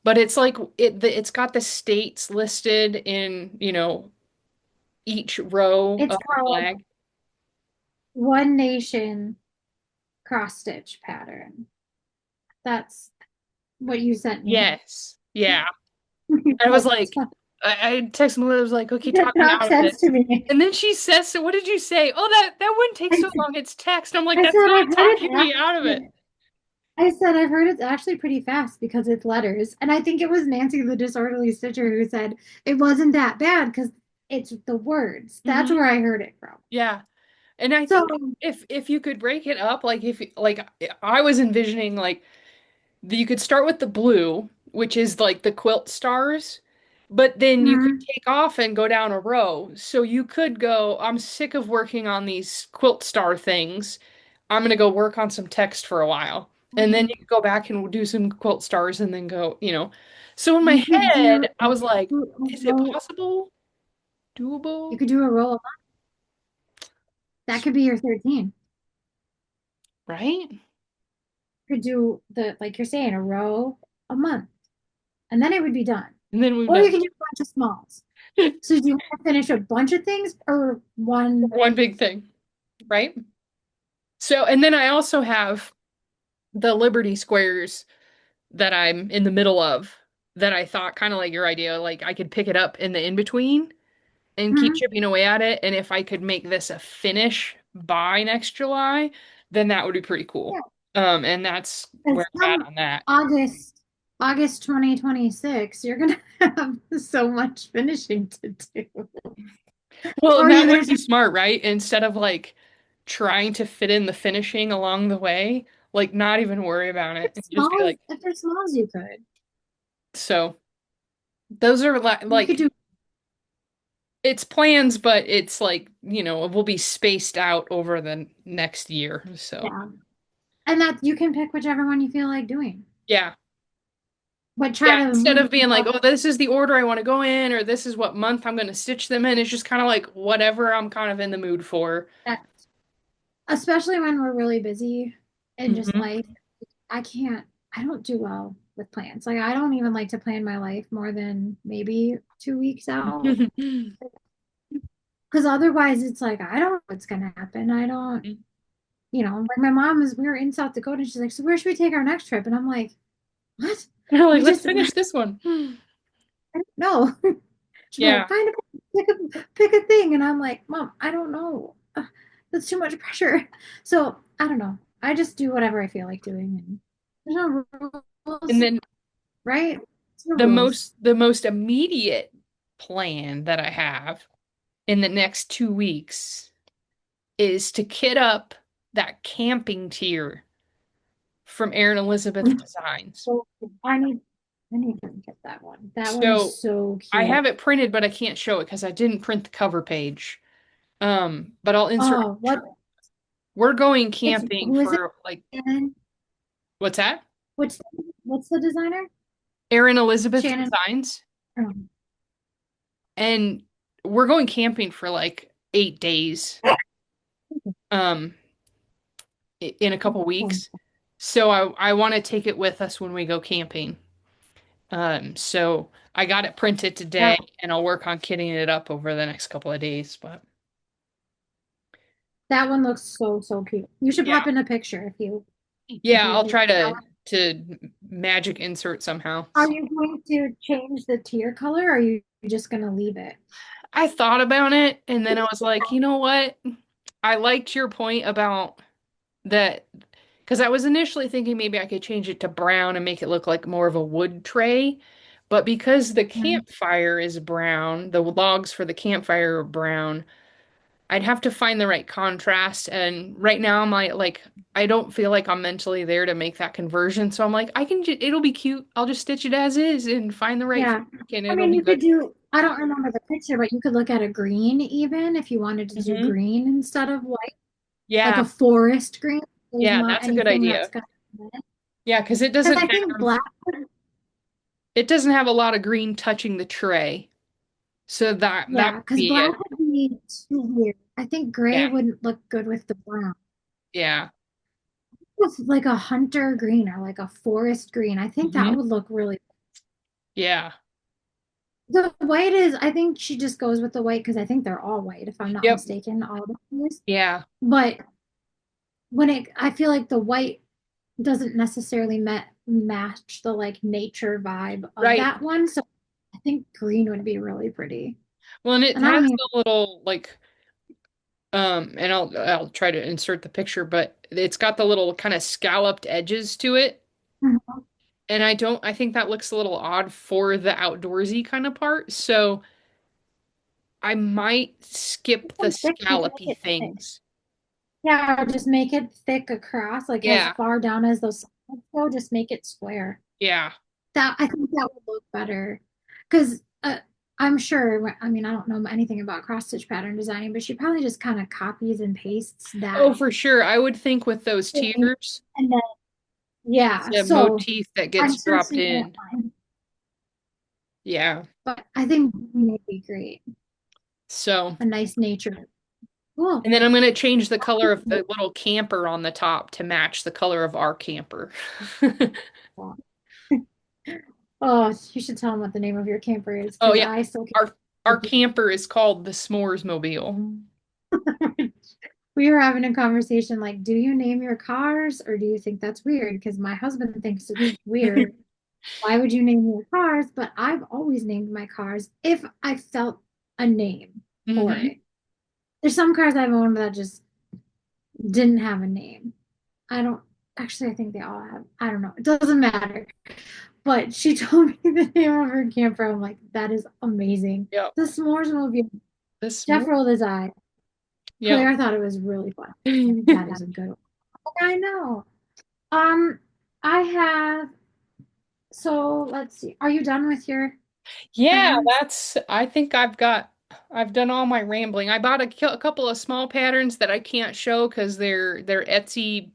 But it's like it's got the states listed in, each row it's of the called flag. One Nation cross stitch pattern. That's what you sent me. Yes. Yeah. I was like, I texted Melissa, I was like, okay, That talk me talk out of it. sense to me. And then she says, so what did you say? Oh, that wouldn't take I so long. It's text. I'm like, I that's said not I've heard talking it me out of it. actually. I said I've heard it's actually pretty fast because it's letters. And I think it was Nancy the disorderly stitcher who said it wasn't that bad because it's the words. That's Hmm. where I heard it from. Yeah. And I So think if you could break it up, like if like I was envisioning like you could start with the blue, which is like the quilt stars, but then you could mhm, take off and go down a row. So you could go, I'm sick of working on these quilt star things. I'm gonna go work on some text for a while. And then you could go back and do some quilt stars and then go. So in my you could head, I was like, do a is it roll. possible? You Doable? could do a roll. That could be your 13. Right? You could do the like you're saying a row a month, and then it would be done. And then we're Or you done. can do a bunch of smalls. So do you want to finish a bunch of things or one? One big thing, right? So, and then I also have the Liberty Squares that I'm in the middle of that I thought kind of like your idea, like I could pick it up in the in between and keep Mhm. chipping away at it. And if I could make this a finish by next July, then that would be pretty cool. And that's where Because I'm at come on that. August, August 2026, you're gonna have so much finishing to do. Well, and Or that would either be smart, right? Instead of like trying to fit in the finishing along the way, like not even worry about it and just be like, if there's smalls, you could. so those are You could do, it's plans, but it's like, it will be spaced out over the next year. So, yeah. And that you can pick whichever one you feel like doing. yeah. But Yeah, try to instead move of being like, oh, this is the order I want to go in, or this is what month I'm going to stitch them in, it's just kind of like whatever I'm kind of in the mood for. that, especially when we're really busy and just Hmm. life. I can't, I don't do well with plans. Like, I don't even like to plan my life more than maybe 2 weeks out. Because otherwise, it's like, I don't know what's going to happen. I don't, like my mom is, we were in South Dakota and she's like, so where should we take our next trip? And I'm like, what? You're like, We let's just, finish this one. I don't know. She'd be Yeah. like, pick a thing. And I'm like, Mom, I don't know. That's too much pressure. So I don't know. I just do whatever I feel like doing. And there's no And rules, then right? There's no rules. the most immediate plan that I have in the next 2 weeks is to kit up that camping tier from Erin Elizabeth Designs. So I need to get that one. That one is So so I cute. have it printed, but I can't show it because I didn't print the cover page. But I'll insert a Oh, what? picture. We're going It's camping who is it for like, again? what's that? Which what's the designer? Erin Elizabeth Shannon. Designs. Oh, And we're going camping for like 8 days, um, in a couple cool. weeks. So I want to take it with us when we go camping. So I got it printed That, today and I'll work on kitting it up over the next couple of days. But that one looks so cute. You should yeah. pop in a picture if Yeah, you I'll do try that one. to magic insert somehow. Are you going to change the tier color or are you just gonna leave it? I thought about it and then I was like, you know what? I liked your point about that because I was initially thinking maybe I could change it to brown and make it look like more of a wood tray. But because the Mhm. campfire is brown, the logs for the campfire are brown, I'd have to find the right contrast. And right now I'm like I don't feel like I'm mentally there to make that conversion. So I'm like, it'll be cute. I'll just stitch it as is and find the right Yeah. fabric and I it'll mean, be you could good. do, I don't remember the picture, but you could look at a green even if you wanted to do Hmm. green instead of white, like a Yeah. forest green. There's Yeah, not that's a good anything that's idea. gonna come in. Yeah, because Because I think black, it doesn't have a lot of green touching the tray. So that yeah, would because be black it. would be too weird. I think gray Yeah. wouldn't look good with the brown. Yeah. With like a hunter green or like a forest green, I think that Hmm. would look really. Yeah. The white is, I think she just goes with the white because I think they're all white, if I'm not Yep. mistaken, all the colors. Yeah. But I feel like the white doesn't necessarily match the like nature vibe of Right. that one. So I think green would be really pretty. Well, and it And I don't has even, the little like and I'll try to insert the picture, but it's got the little kind of scalloped edges to it. And I think that looks a little odd for the outdoorsy kind of part. So I might skip the some thick, you can scallopy make it thick. things. Yeah, or just make it thick across, like as Yeah. far down as those sides go, just make it square. Yeah. That I think that would look better. Because I'm sure, I mean, I don't know anything about cross stitch pattern designing, but she probably just kind of copies and pastes that Oh, for sure. I would think with those thing. tiers, And then, it's yeah, a so motif that I'm gets sure dropped she won't in. mind. Yeah. But I think green would be great. So, A nice nature. Cool. and then I'm going to change the color of the little camper on the top to match the color of our camper. Oh, you should tell them what the name of your camper is Oh because yeah. I still Our our can't. camper is called the S'mores Mobile. We were having a conversation like, do you name your cars or do you think that's weird? Because my husband thinks it's weird. Why would you name your cars? But I've always named my cars if I felt a name for Hmm. it. There's some cars I've owned that just didn't have a name. I don't actually, I think they all have. I don't know. It doesn't matter. But she told me the name of her camper. I'm like, that is amazing. Yep. The s'mores movie. The Jeff S'more. rolled his eye. Yep. Claire thought it was really fun. That is a good one. I know. Um, I have, so let's see. Are you done with your Yeah, plans? I think I've done all my rambling. I bought a couple of small patterns that I can't show because they're Etsy,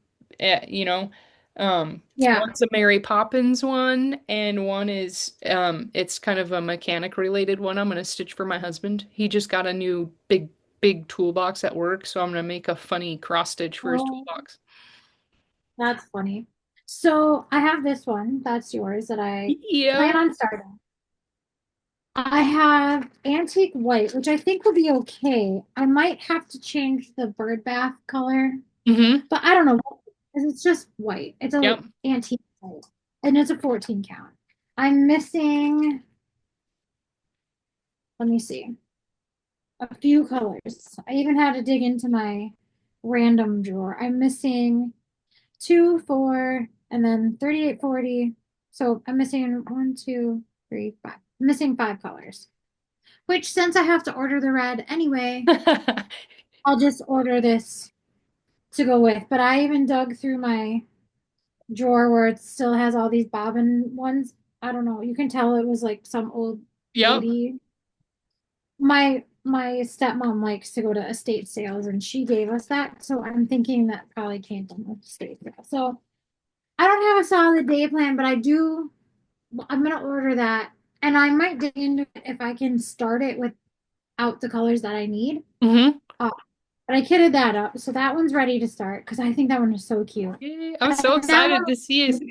you know. Yeah. One's a Mary Poppins one, and one is it's kind of a mechanic related one. I'm gonna stitch for my husband. He just got a new big toolbox at work, so I'm gonna make a funny cross stitch for his Oh, toolbox. that's funny. So I have this one. That's yours that I plan Yeah. on starting. I have antique white, which I think will be okay. I might have to change the bird bath color, Mm-hmm. but I don't know because it's just white. It's a Yep. antique white, and it's a 14 count. I'm missing, let me see, a few colors. I even had to dig into my random drawer. I'm missing. two, four, and then 3840. So I'm missing one, two, three, five. I'm missing five colors. Which, since I have to order the red anyway, I'll just order this to go with. But I even dug through my drawer where it still has all these bobbin ones. I don't know. You can tell it was like some old Yep. lady. My stepmom likes to go to estate sales and she gave us that. So I'm thinking that probably came from the estate sale. So I don't have a solid day plan, but I'm gonna order that. And I might dig into it if I can start it without the colors that I need. Hmm. Uh, but I kitted that up. So that one's ready to start because I think that one is so cute. Yay. I'm so And that excited to one,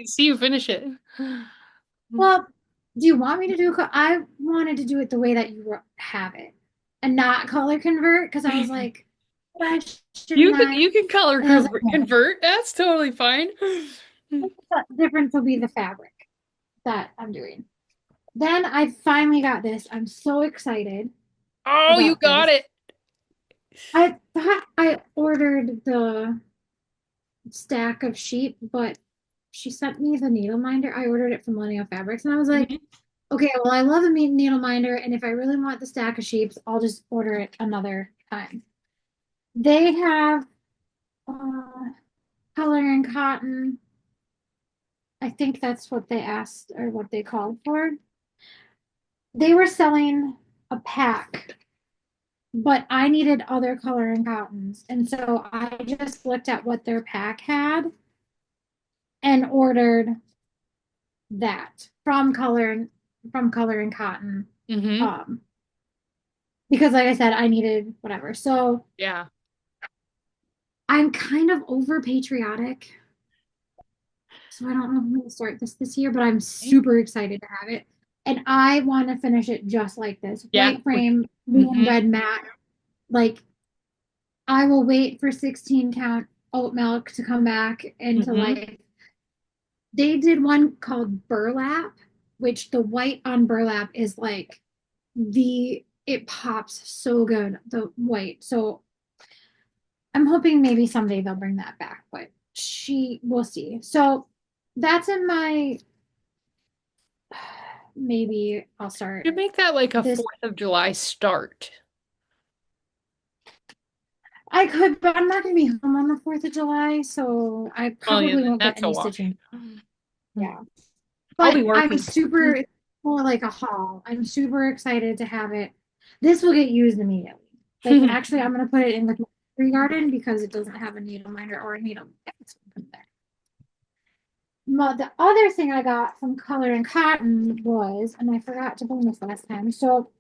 see you finish it. well, do you want me to do? I wanted to do it the way that you have it, and not color convert because I was like, why shouldn't I? You can color And I was like, no. convert. That's totally fine. The difference will be the fabric that I'm doing. Then I finally got this. I'm so excited Oh, you about got this. it. I thought I ordered the stack of sheep, but she sent me the needle minder. I ordered it from Millennial Fabrics, and I was like, Mhm. okay, well, I love a needle minder, and if I really want the stack of sheeps, I'll just order it another time. They have color and cotton. I think that's what they asked or what they called for. They were selling a pack, but I needed other color and cottons. And so I just looked at what their pack had and ordered that from color and cotton. Hmm. Um, because like I said, I needed whatever. So Yeah. I'm kind of over patriotic. So I don't know if I'm going to start this year, but I'm super excited to have it. And I want to finish it just like this. Yeah. White frame, blue and Hmm. red matte. Like I will wait for 16 count oat milk to come back into Hmm. life. They did one called burlap, which the white on burlap is like it pops so good, the white. So I'm hoping maybe someday they'll bring that back, but we'll see. So that's in my maybe I'll start You make that like a this. 4th of July start. I could, but I'm not going to be home on the 4th of July, so I Oh yeah, probably won't get that's a any wash. stitching. Yeah. I'll be But I'm working. super, it's more like a haul. I'm super excited to have it. This will get used immediately. Like, actually, I'm going to put it in with my tree garden because it doesn't have a needle minder or a needle. Yeah, it's put there. The other thing I got from Color and Cotton was, and I forgot to bring this last time. So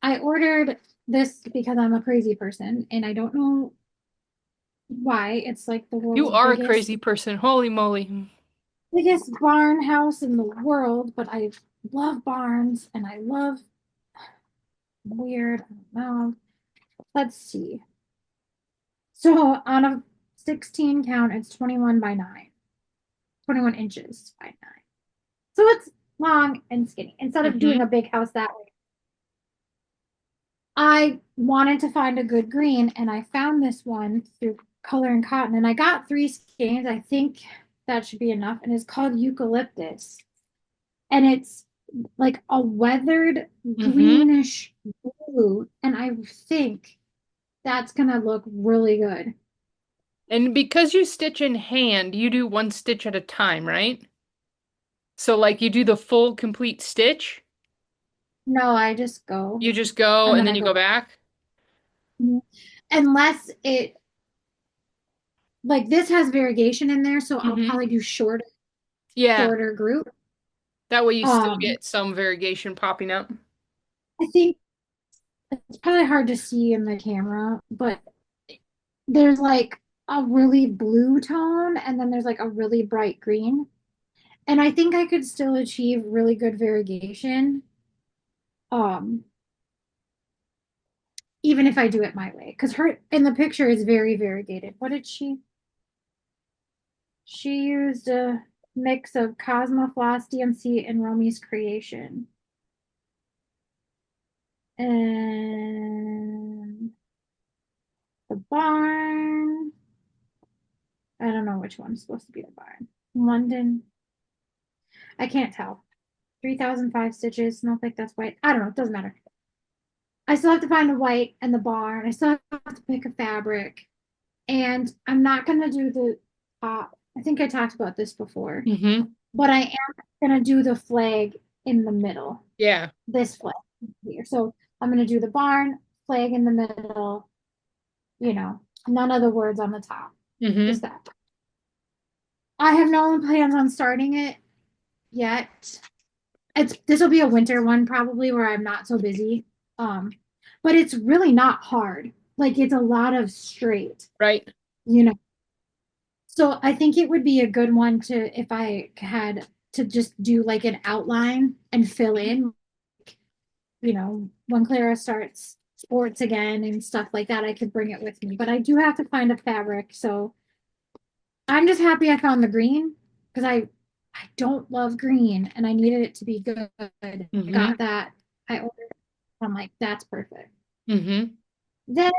I ordered this because I'm a crazy person and I don't know why. It's like the You world's are a crazy biggest person. Holy moly. biggest barn house in the world, but I love barns and I love weird. I don't know. Let's see. So on a 16 count, it's 21 by 9, 21 inches by 9. So it's long and skinny. Instead of doing Hmm. a big house that way, I wanted to find a good green and I found this one through Color and Cotton and I got three skeins. I think that should be enough. And it's called Eucalyptus. And it's like a weathered Hmm. greenish blue. And I think that's gonna look really good. And because you stitch in hand, you do one stitch at a time, right? So like you do the full complete stitch, No, I just go you just go and and then then I you go go back. back. Unless it like this has variegation in there, so I'll Hmm. probably do Yeah, shorter group. that way you still Um, get some variegation popping up. I think it's probably hard to see in the camera, but there's like a really blue tone and then there's like a really bright green. And I think I could still achieve really good variegation. Um, even if I do it my way. Because her in the picture is very variegated. What did she used a mix of Cosmo Floss, DMC, and Romy's Creation. And the barn. I don't know which one's supposed to be the barn. London. I can't tell. 3005 stitches. I don't think that's white. I don't know. It doesn't matter. I still have to find a white and the barn. I still have to pick a fabric. And I'm not going to do the top. I think I talked about this before, Mm-hmm. but I am going to do the flag in the middle. Yeah. This flag here. So I'm going to do the barn, flag in the middle, none of the words on the top. Mm-hmm. Just that. I have no plans on starting it yet. This will be a winter one probably where I'm not so busy. Um, but it's really not hard. Like it's a lot of straight, Right. you know. So I think it would be a good one to if I had to just do like an outline and fill in, when Clara starts sports again and stuff like that, I could bring it with me. But I do have to find a fabric, so I'm just happy I found the green because I don't love green and I needed it to be good. I Mm-hmm. got that. I ordered it. I'm like, that's perfect. Mm-hmm. Then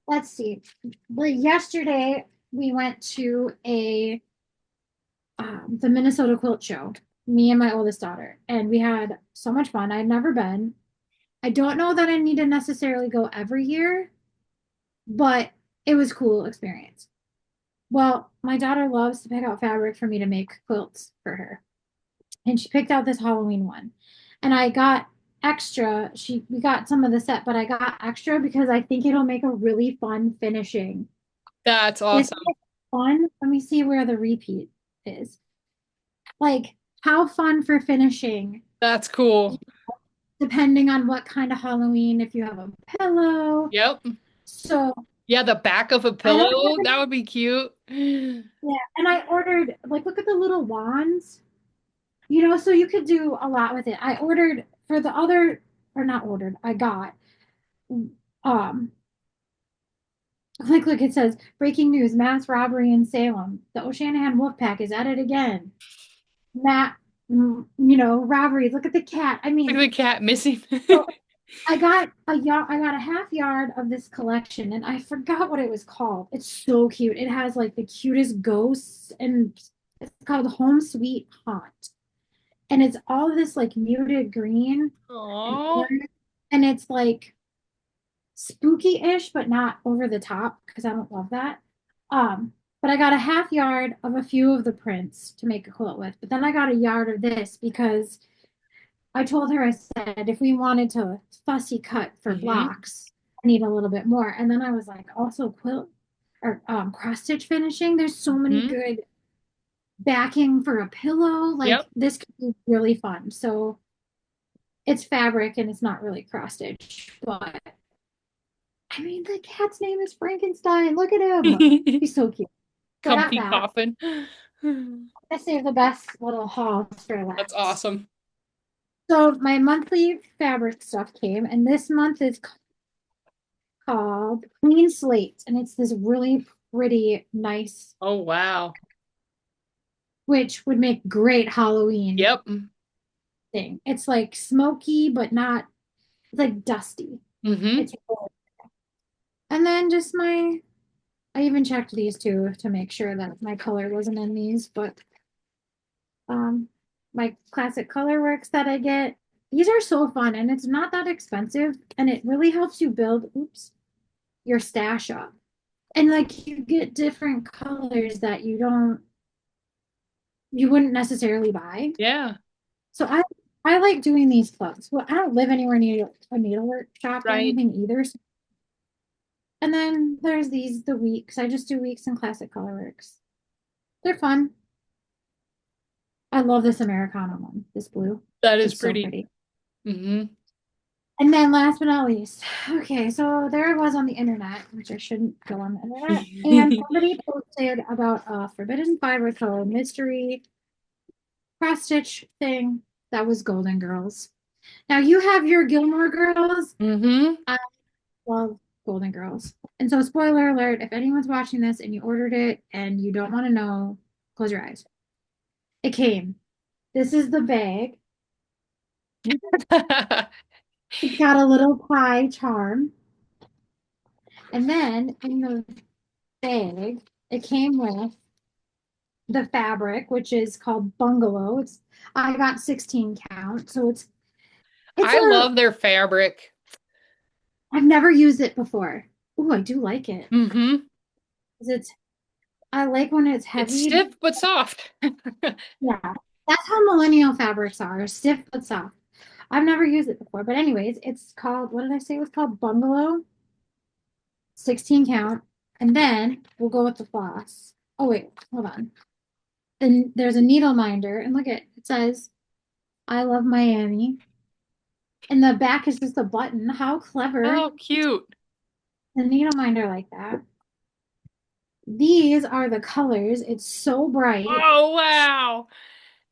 let's see. Well, yesterday we went to a the Minnesota Quilt Show, me and my oldest daughter, and we had so much fun. I'd never been. I don't know that I need to necessarily go every year, but it was a cool experience. Well, my daughter loves to pick out fabric for me to make quilts for her. And she picked out this Halloween one. And I got extra. We got some of the set, but I got extra because I think it'll make a really fun finishing. That's It's awesome. fun. Let me see where the repeat is. Like how fun for finishing, That's cool. depending on what kind of Halloween, if you have a pillow. Yep. So Yeah, the back of a I don't know pillow, if that would be cute. yeah, and I ordered like look at the little wands, so you could do a lot with it. I ordered for the other or not ordered, I got um like look it says breaking news, mass robbery in Salem. The O'Shanahan Wolf Pack is at it again. Matt, robberies. Look at the cat. I Look at mean, the cat missing. so I got a half yard of this collection and I forgot what it was called. It's so cute. It has like the cutest ghosts and it's called Home Sweet Haunt. And it's all this like muted green and Aw. orange. And it's like spooky-ish, but not over the top because I don't love that. But I got a half yard of a few of the prints to make a quilt with. But then I got a yard of this because I told her, I said, if we wanted to fussy cut for Mm-hmm. blocks, I need a little bit more. And then I was like, also quilt or cross stitch finishing. There's so many Mm-hmm. good backing for a pillow. Like Yep. this could be really fun. So it's fabric and it's not really cross stitch, but I mean, the cat's name is Frankenstein. Look at him. He's so cute. So I got Comfy that. coffin. I saved the best little hauls for That's last. awesome. So my monthly fabric stuff came, and this month is called Clean Slate, and it's this really pretty, nice, Oh, wow. which would make great Halloween Yep. thing. It's like smoky, but not, it's like dusty. Mm-hmm. It's really- and then just I even checked these two to make sure that my color wasn't in these, but um, my classic color works that I get. These are so fun and it's not that expensive and it really helps you build, your stash up. And like you get different colors that you wouldn't necessarily buy. Yeah. So I like doing these clubs. Well, I don't live anywhere near a needlework shop or Right. anything either. And then there's the weeks. I just do weeks in classic colorworks. They're fun. I love this Americana one, this blue. That is It's so pretty. pretty. Mm-hmm. And then last but not least, okay, so there I was on the internet, which I shouldn't go on the internet, and somebody posted about a Forbidden Fiber Co. mystery cross stitch thing that was Golden Girls. Now you have your Gilmore Girls. Mm-hmm. I love Golden Girls. And so, spoiler alert, if anyone's watching this and you ordered it and you don't want to know, close your eyes. It came. This is the bag. It's got a little pie charm. And then in the bag, it came with the fabric, which is called bungalow. I got 16 count, so it's I a love their fabric. I've never used it before. Oh, I do like it. Mm-hmm. 'Cause I like when it's It's heavy. stiff but soft. Yeah. That's how millennial fabrics are, stiff but soft. I've never used it before, but anyways, it's called, what did I say it was called? Bungalow, 16 count. And then we'll go with the floss. Oh wait, hold on. Then there's a needle minder, and look at it says I love Miami. And the back is just a button. How clever. Oh, cute. The needle minder like that. These are the colors. It's so bright Oh, wow.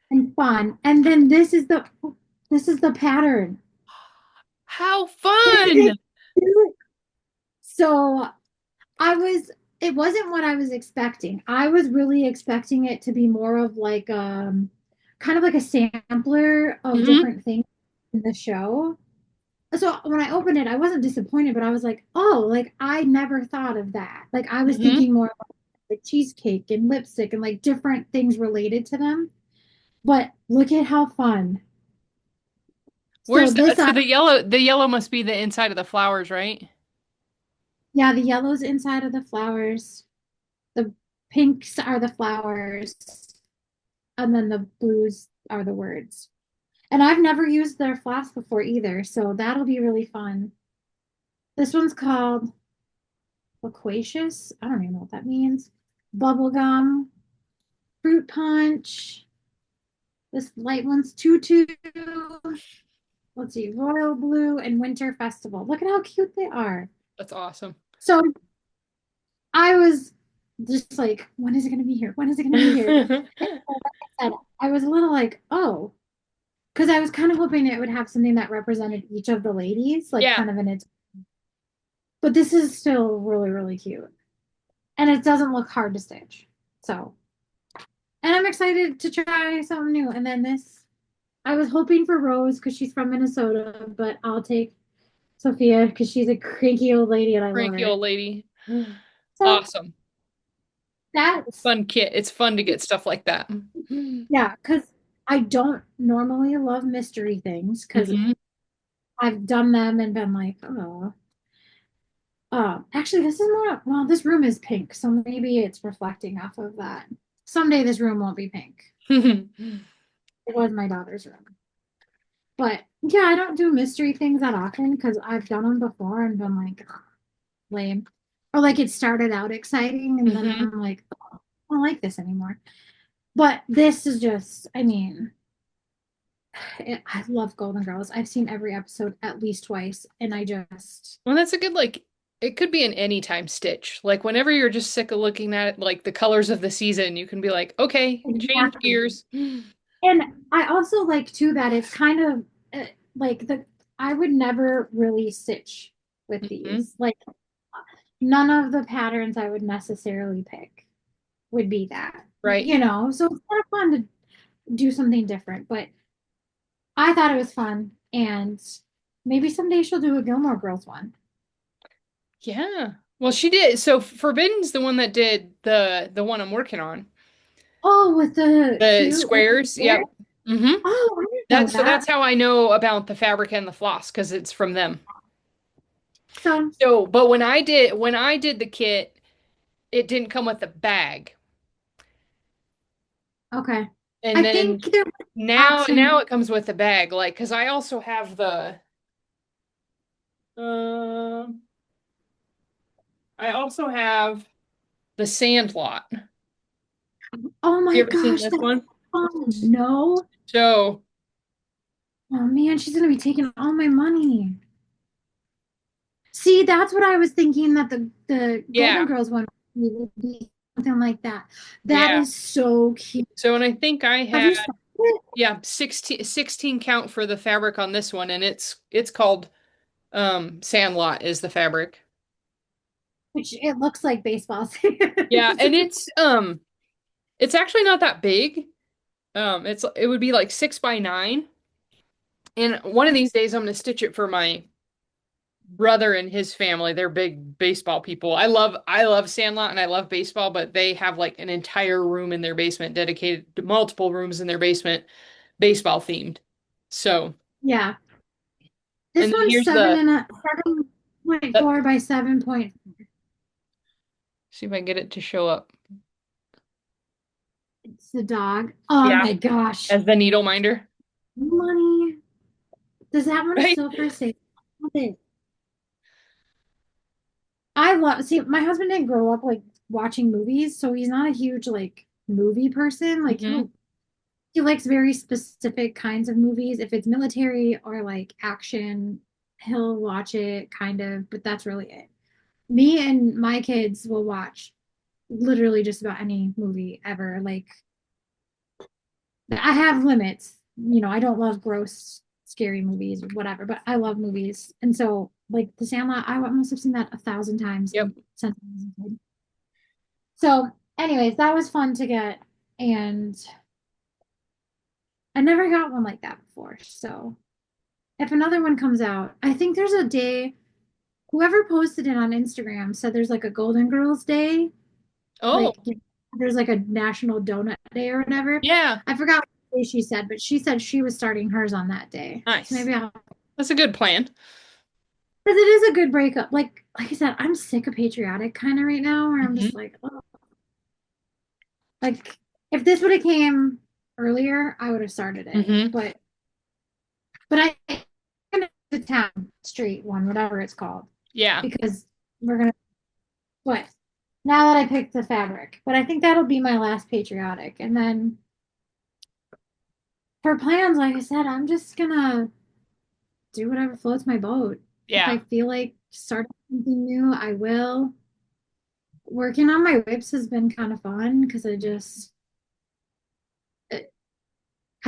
and fun. And then this is the pattern. How Isn't fun. it cute? So I was it wasn't what I was expecting. I was really expecting it to be more of like kind of like a sampler of Mm-hmm. different things in the show. So when I opened it, I wasn't disappointed, but I was like, oh, like I never thought of that. Like I was Mm-hmm. thinking more like cheesecake and lipstick and like different things related to them. But look at how fun. So Where's the, this so the yellow must be the inside of the flowers, right? yeah, the yellow's inside of the flowers. The pinks are the flowers, and then the blues are the words. And I've never used their flask before either, so that'll be really fun. This one's called loquacious. I don't even know what that means. Bubblegum, fruit punch. This light one's tutu. Let's see, royal blue and winter festival. Look at how cute they are. That's awesome. So I was just like, when is it going to be here? When is it going to be here? And so, like I said, I was a little like, oh, because I was kind of hoping it would have something that represented each of the ladies, like Yeah. kind of in its. But this is still really, really cute, and it doesn't look hard to stitch. So, and I'm excited to try something new. And then this, I was hoping for Rose because she's from Minnesota, but I'll take Sophia because she's a cranky old lady and I love Cranky her. old lady. So Awesome. that's Fun kit. It's fun to get stuff like that. yeah, because I don't normally love mystery things because Mm-hmm. I've done them and been like, oh. Actually, this is more, well, this room is pink, so maybe it's reflecting off of that. Someday this room won't be pink. It was my daughter's room. But yeah, I don't do mystery things that often because I've done them before and been like, "Ugh, lame. Or like it started out exciting and then Mm-hmm. I'm like, oh, I don't like this anymore. But this is just, I mean, I love Golden Girls. I've seen every episode at least twice, and I just Well, that's a good it could be an anytime stitch. Like whenever you're just sick of looking at like the colors of the season, you can be like, okay, change exactly. gears. And I also like too that it's kind of like the I would never really stitch with Hmm. these. Like none of the patterns I would necessarily pick would be that. Right. So it's kind of fun to do something different, but I thought it was fun and maybe someday she'll do a Gilmore Girls one. Yeah. Well, she did. So Forbidden's the one that did the one I'm working on. Oh, with the The cute little squares. bear? Yep. Hmm. Oh, I didn't know That's that. how I know about the fabric and the floss because it's from them. So, So, but when I did the kit, it didn't come with a bag. okay. And I think then there was an now option. it comes with a bag, like because I also have um I also have the sand lot. Oh You my ever seen gosh, this that's one? fun. No. So Oh man, she's gonna be taking all my money. See, that's what I was thinking that the Golden yeah, Girls one would be something like that. That yeah. is so cute. So and I think I Have had you started it? yeah 16 count for the fabric on this one, and it's called Sandlot is the fabric. Which it looks like baseball Yeah, sand. and it's actually not that big. It would be like 6 by 9. And one of these days I'm gonna stitch it for my brother and his family, they're big baseball people. I love Sandlot and I love baseball, but they have like an entire room in their basement dedicated to multiple rooms in their basement, baseball themed. So, Yeah. and This then one's here's the 7.4 by 7 point. see if I can get it to show up. It's the dog. Oh Yeah, my gosh. as the needle minder, Money. Does that one right? still for sale? Okay. I love, see, my husband didn't grow up like watching movies, so he's not a huge like movie person. Like Hmm. he likes very specific kinds of movies. If it's military or like action, he'll watch it kind of, but that's really it. Me and my kids will watch literally just about any movie ever. Like I have limits. I don't love gross, scary movies or whatever, but I love movies. And so, like The Sandlot, I must have seen that 1,000 times Yep. since I was a kid. So, anyways, that was fun to get, and I never got one like that before. So, if another one comes out, I think there's a day. Whoever posted it on Instagram said there's like a Golden Girls Day, Oh, like there's like a National Donut Day or whatever. yeah. I forgot what day she said, but she said she was starting hers on that day. So Nice. maybe I'll, That's a good plan. because it is a good breakup. Like I said, I'm sick of patriotic kind of right now, where I'm Hmm. just like, oh, like if this would have came earlier, I would have started it. Hmm. But I the town street one, whatever it's called, Yeah. because we're gonna what now that I picked the fabric. But I think that'll be my last patriotic, and then for plans, like I said, I'm just gonna do whatever floats my boat. If I Yeah. feel like starting something new, I will. Working on my whips has been kind of fun because I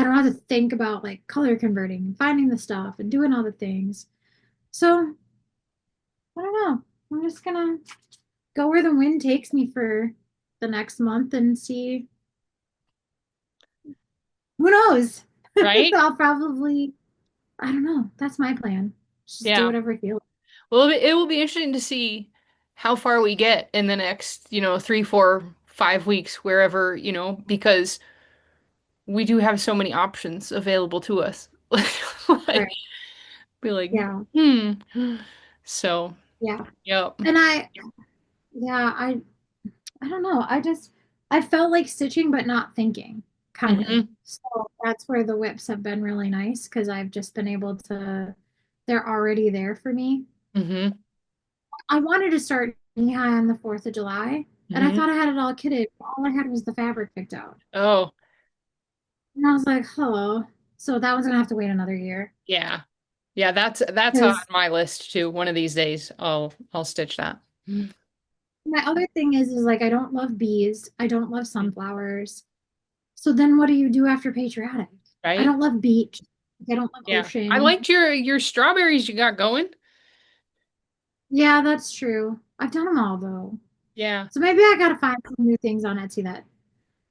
don't have to think about like color converting and finding the stuff and doing all the things. So I don't know. I'm just gonna go where the wind takes me for the next month and see. Who knows? Right? I'll probably, I don't know. That's my plan. Just do Yeah. whatever I feel. Well, it will be interesting to see how far we get in the next, 3, 4, 5 weeks, wherever, because we do have so many options available to us. Like, Right. be like, Yeah. hmm. So, Yeah. yep. And yeah, I don't know. I felt like stitching, but not thinking, kind of. Hmm. So that's where the whips have been really nice because I've just been able to, they're already there for me. Hmm. I wanted to start knee high on the 4th of July, and I Hmm. thought I had it all kitted. All I had was the fabric picked out. Oh, And I was like, hello. So that one's gonna have to wait another year. yeah. Yeah, that's on Because my list too. One of these days I'll stitch that. my other thing is like I don't love bees. I don't love sunflowers. So then what do you do after patriotic? I Right? don't love beach. I don't love Yeah. I ocean. liked your strawberries you got going. Yeah, that's true. I've done them all though. Yeah, So maybe I gotta find some new things on Etsy that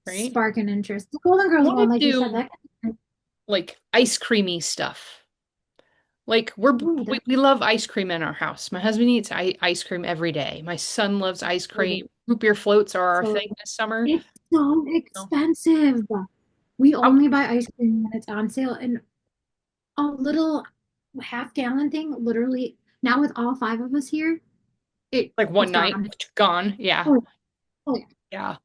right? spark an interest. The Golden I Girls want one, to like you said, do that like ice creamy stuff. Like ooh, we love ice cream in our house. My husband eats ice cream every day. My son loves ice cream. Root beer floats are our so thing this summer. it's so So, expensive. We oh, only buy ice cream when it's on sale, and a little half-gallon thing, literally now with all five of us here, like one it's night, gone. gone. Yeah. Oh, oh yeah. Yeah.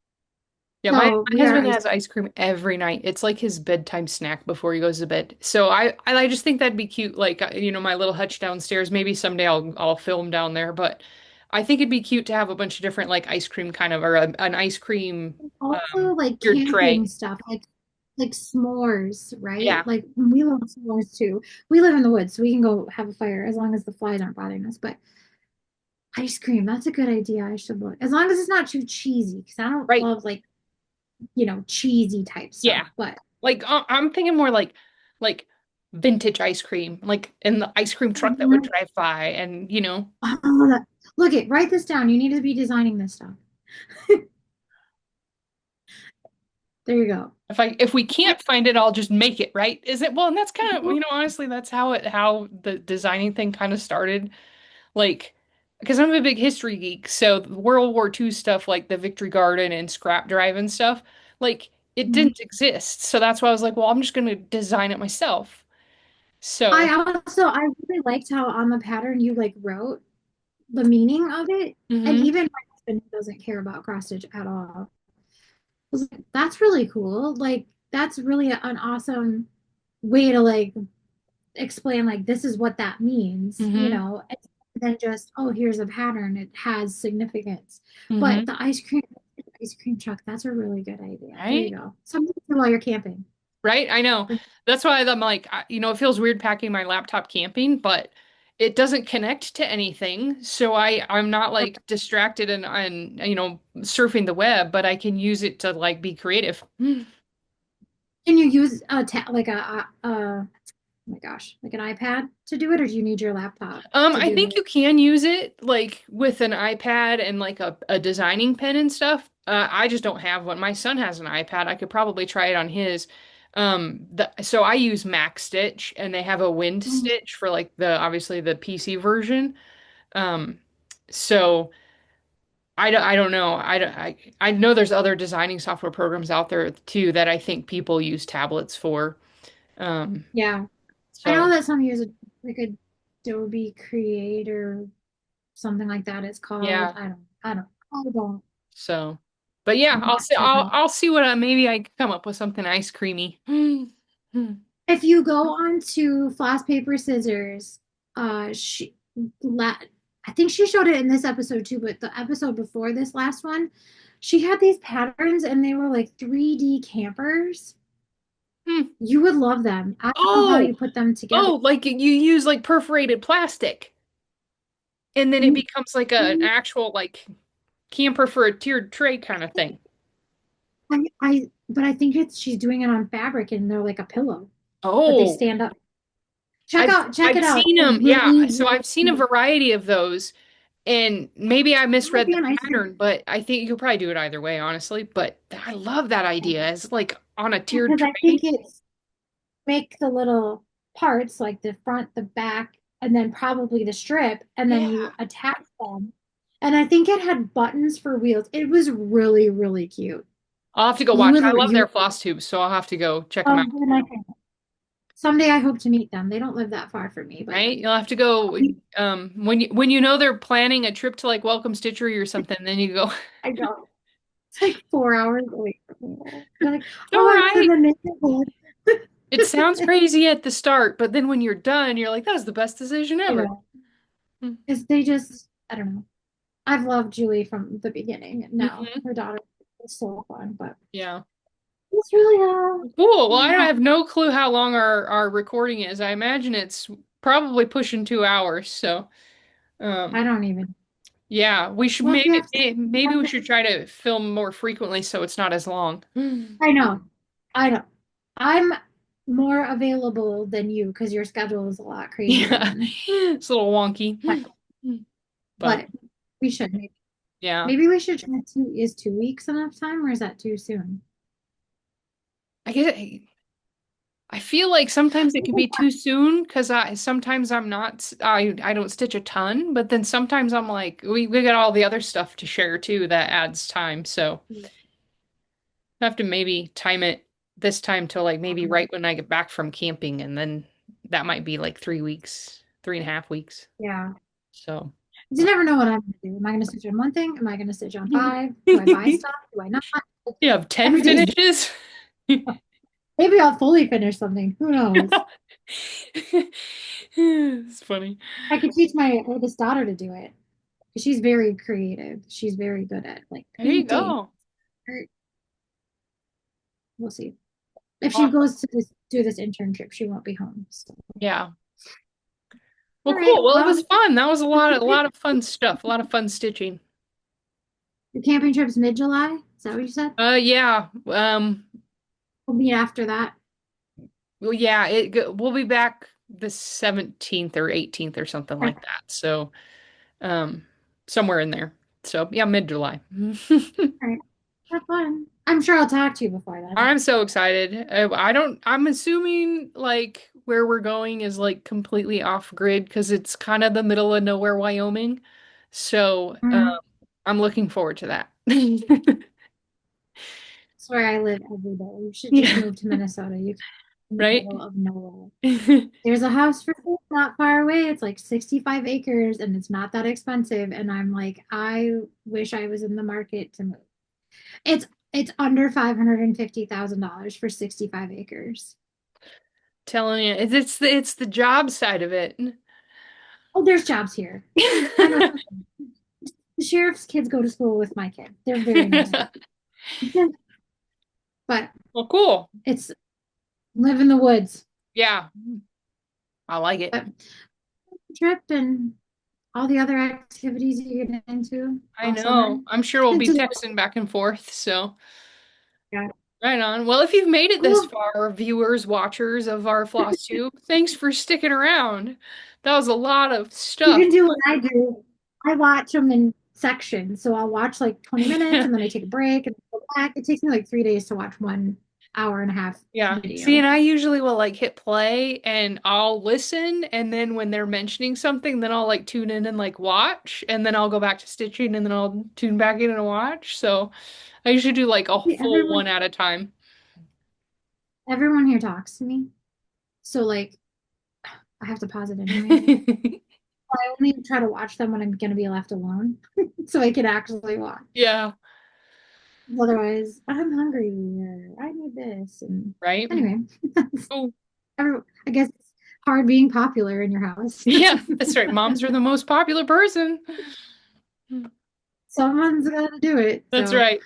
Yeah, my, So my we are husband ice. has ice cream every night. It's like his bedtime snack before he goes to bed. So I just think that'd be cute. Like my little hutch downstairs. Maybe someday I'll film down there, but I think it'd be cute to have a bunch of different like ice cream kind of or an ice cream Also like tiered tray. camping stuff, like s'mores, right? Yeah, Like we love s'mores too. We live in the woods, so we can go have a fire as long as the flies aren't bothering us. But ice cream, that's a good idea. I should look. As long as it's not too cheesy, because I don't right. love like, cheesy type stuff. Yeah. But Like I'm thinking more like vintage ice cream, like in the ice cream truck that would oh, drive by and look it, write this down. You need to be designing this stuff. There you go. if we can't find it, I'll just make it, right? Is it well, and that's kind of, honestly, that's how the designing thing kind of started. Like, because I'm a big history geek, so World War II stuff like the Victory Garden and Scrap Drive and stuff, like it Mhm. didn't exist. So that's why I was like, well, I'm just gonna design it myself. So, I really liked how on the pattern you like wrote the meaning of it. And hmm even my husband doesn't care about cross stitch at all. I was like, that's really cool. Like that's really an awesome way to like explain like this is what that means, you hmm know, and then just oh here's a pattern. It has significance. But hmm the ice cream truck, that's a really good idea. There you right? go. Something to do while you're camping. Right? I know. That's why I'm like, it feels weird packing my laptop camping, but it doesn't connect to anything. So I'm not like distracted and surfing the web, but I can use it to like be creative. Can you use oh my gosh, like an iPad to do it, or do you need your laptop to I do think the? you can use it like with an iPad and like a designing pen and stuff. I just don't have one. My son has an iPad. I could probably try it on his. So I use Mac Stitch and they have a Wind Mhm. Stitch for like the obviously the PC version. Um, so I don't know. I know there's other designing software programs out there too that I think people use tablets for. Um, Yeah, I know so that some use like Adobe Create or something like that. It's called. yeah. I don't. So, but yeah, I'm I'll not see. sure how. I'll see what maybe I can come up with something ice creamy. If you go on to Floss Paper Scissors, she la I think she showed it in this episode too, but the episode before this last one, she had these patterns and they were like 3D campers. Hmm. You would love them. I don't know how Oh, you put them together. oh, like you use like perforated plastic, and then it becomes like an actual like camper for a tiered tray kind of thing. But I think she's doing it on fabric and they're like a pillow, but they Oh, stand up. Check I've it out. seen They're them. really, Yeah, so really I've seen a cute. variety of those. And maybe I It might misread be the an ice cream pattern, but I think you could probably do it either way, honestly. But I love that idea. It's like on a tiered because I tray. think it's make the little parts like the front, the back, and then probably the strip, and then Yeah. you attach them. And I think it had buttons for wheels. It was really, really cute. I'll have to go You watch. would I love you their floss tubes, so I'll have to go check them out. they're my favorite. Someday I hope to meet them. They don't live that far from me, but Right? You'll have to go when you know they're planning a trip to like Welcome Stitchery or something, then you go, I don't. It's like 4 hours away from me. They're like, all oh, it's in right. the neighborhood. It sounds crazy at the start, but then when you're done, you're like, that was the best decision I ever. know. Hmm. Is they just I don't know. I've loved Julie from the beginning. No, Mhm. her daughter is so fun, but Yeah. it's really Cool. Well, I have no clue how long our recording is. I imagine it's probably pushing 2 hours. So, I um, don't even. yeah, we should Well, if you have, maybe we should try to film more frequently so it's not as long. I know, I know. I'm more available than you because your schedule is a lot crazier Yeah, than. it's a little wonky, But, but but we should yeah, maybe we should try two. Is 2 weeks enough time, or is that too soon? I guess I feel like sometimes it can be too soon because I sometimes I'm not I don't stitch a ton, but then sometimes I'm like we got all the other stuff to share too that adds time. So I have to maybe time it this time to like maybe right when I get back from camping, and then that might be like 3 weeks, 3.5 weeks. Yeah, So you never know what I'm gonna do. Am I gonna stitch on one thing? Am I gonna stitch on five? Do I buy you stuff? Do I not? have 10 Every day is finishes? maybe I'll fully finish something. Who knows? It's funny. I could teach my oldest daughter to do it. She's very creative. She's very good at like There you painting. go. We'll see. If she Well, goes to do this internship, she won't be home. So. yeah. Well, All right. cool. Well, it Well, was fun. That was a lot of fun stuff. A lot of fun stitching. the camping trip's mid-July. Is that what you said? Yeah. We'll meet after that. Well, yeah, we'll be back the 17th or 18th or something Okay. like that. So, um, somewhere in there. So, yeah, mid-July. All right. Have fun. I'm sure I'll talk to you before then. I'm so excited. I'm assuming like where we're going is like completely off grid because it's kind of the middle of nowhere, Wyoming. So, Mhm. I'm looking forward to that. That's where I live every day. You should just Yeah, move to Minnesota. You can in the right? middle of nowhere. There's a house for sale not far away. It's like 65 acres and it's not that expensive. And I'm like, I wish I was in the market to move. It's it's under $550,000 for 65 acres. Telling you, it's the job side of it. Oh, there's jobs here. I know the sheriff's kids go to school with my kid. They're very nice people. But Well, cool. it's live in the woods. Yeah, I like it. But trip and all the other activities you get into I all summer. know. I'm sure we'll be It's texting back and forth, so yeah. right on. Well, if you've made it this Cool. far, viewers, watchers of our Flosstube, thanks for sticking around. That was a lot of You stuff. can do what I do. I watch them in sections. So I'll watch like 20 minutes and then I take a break and go back. It takes me like 3 days to watch 1 hour and a half Yeah. See, video. and I usually will like hit play and I'll listen, and then when they're mentioning something, then I'll like tune in and like watch, and then I'll go back to stitching and then I'll tune back in and watch. So I usually do like a See, full one at a time. everyone here talks to me. So like I have to pause it anyway. I only try to watch them when I'm gonna be left alone. So I can actually watch. Yeah, Otherwise, I'm hungry or I need this. And right? anyway, Oh, I guess it's hard being popular in your house. yeah, that's right. Moms are the most popular person. Someone's got to do it. That's So, right.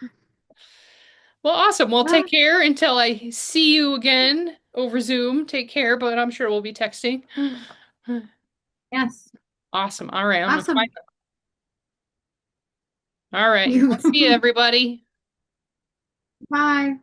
Well, awesome. Well, ah, take care until I see you again over Zoom. Take care, but I'm sure we'll be texting. yes. Awesome. All right, I'm gonna find Awesome. them. All right. You We'll see you, everybody. bye.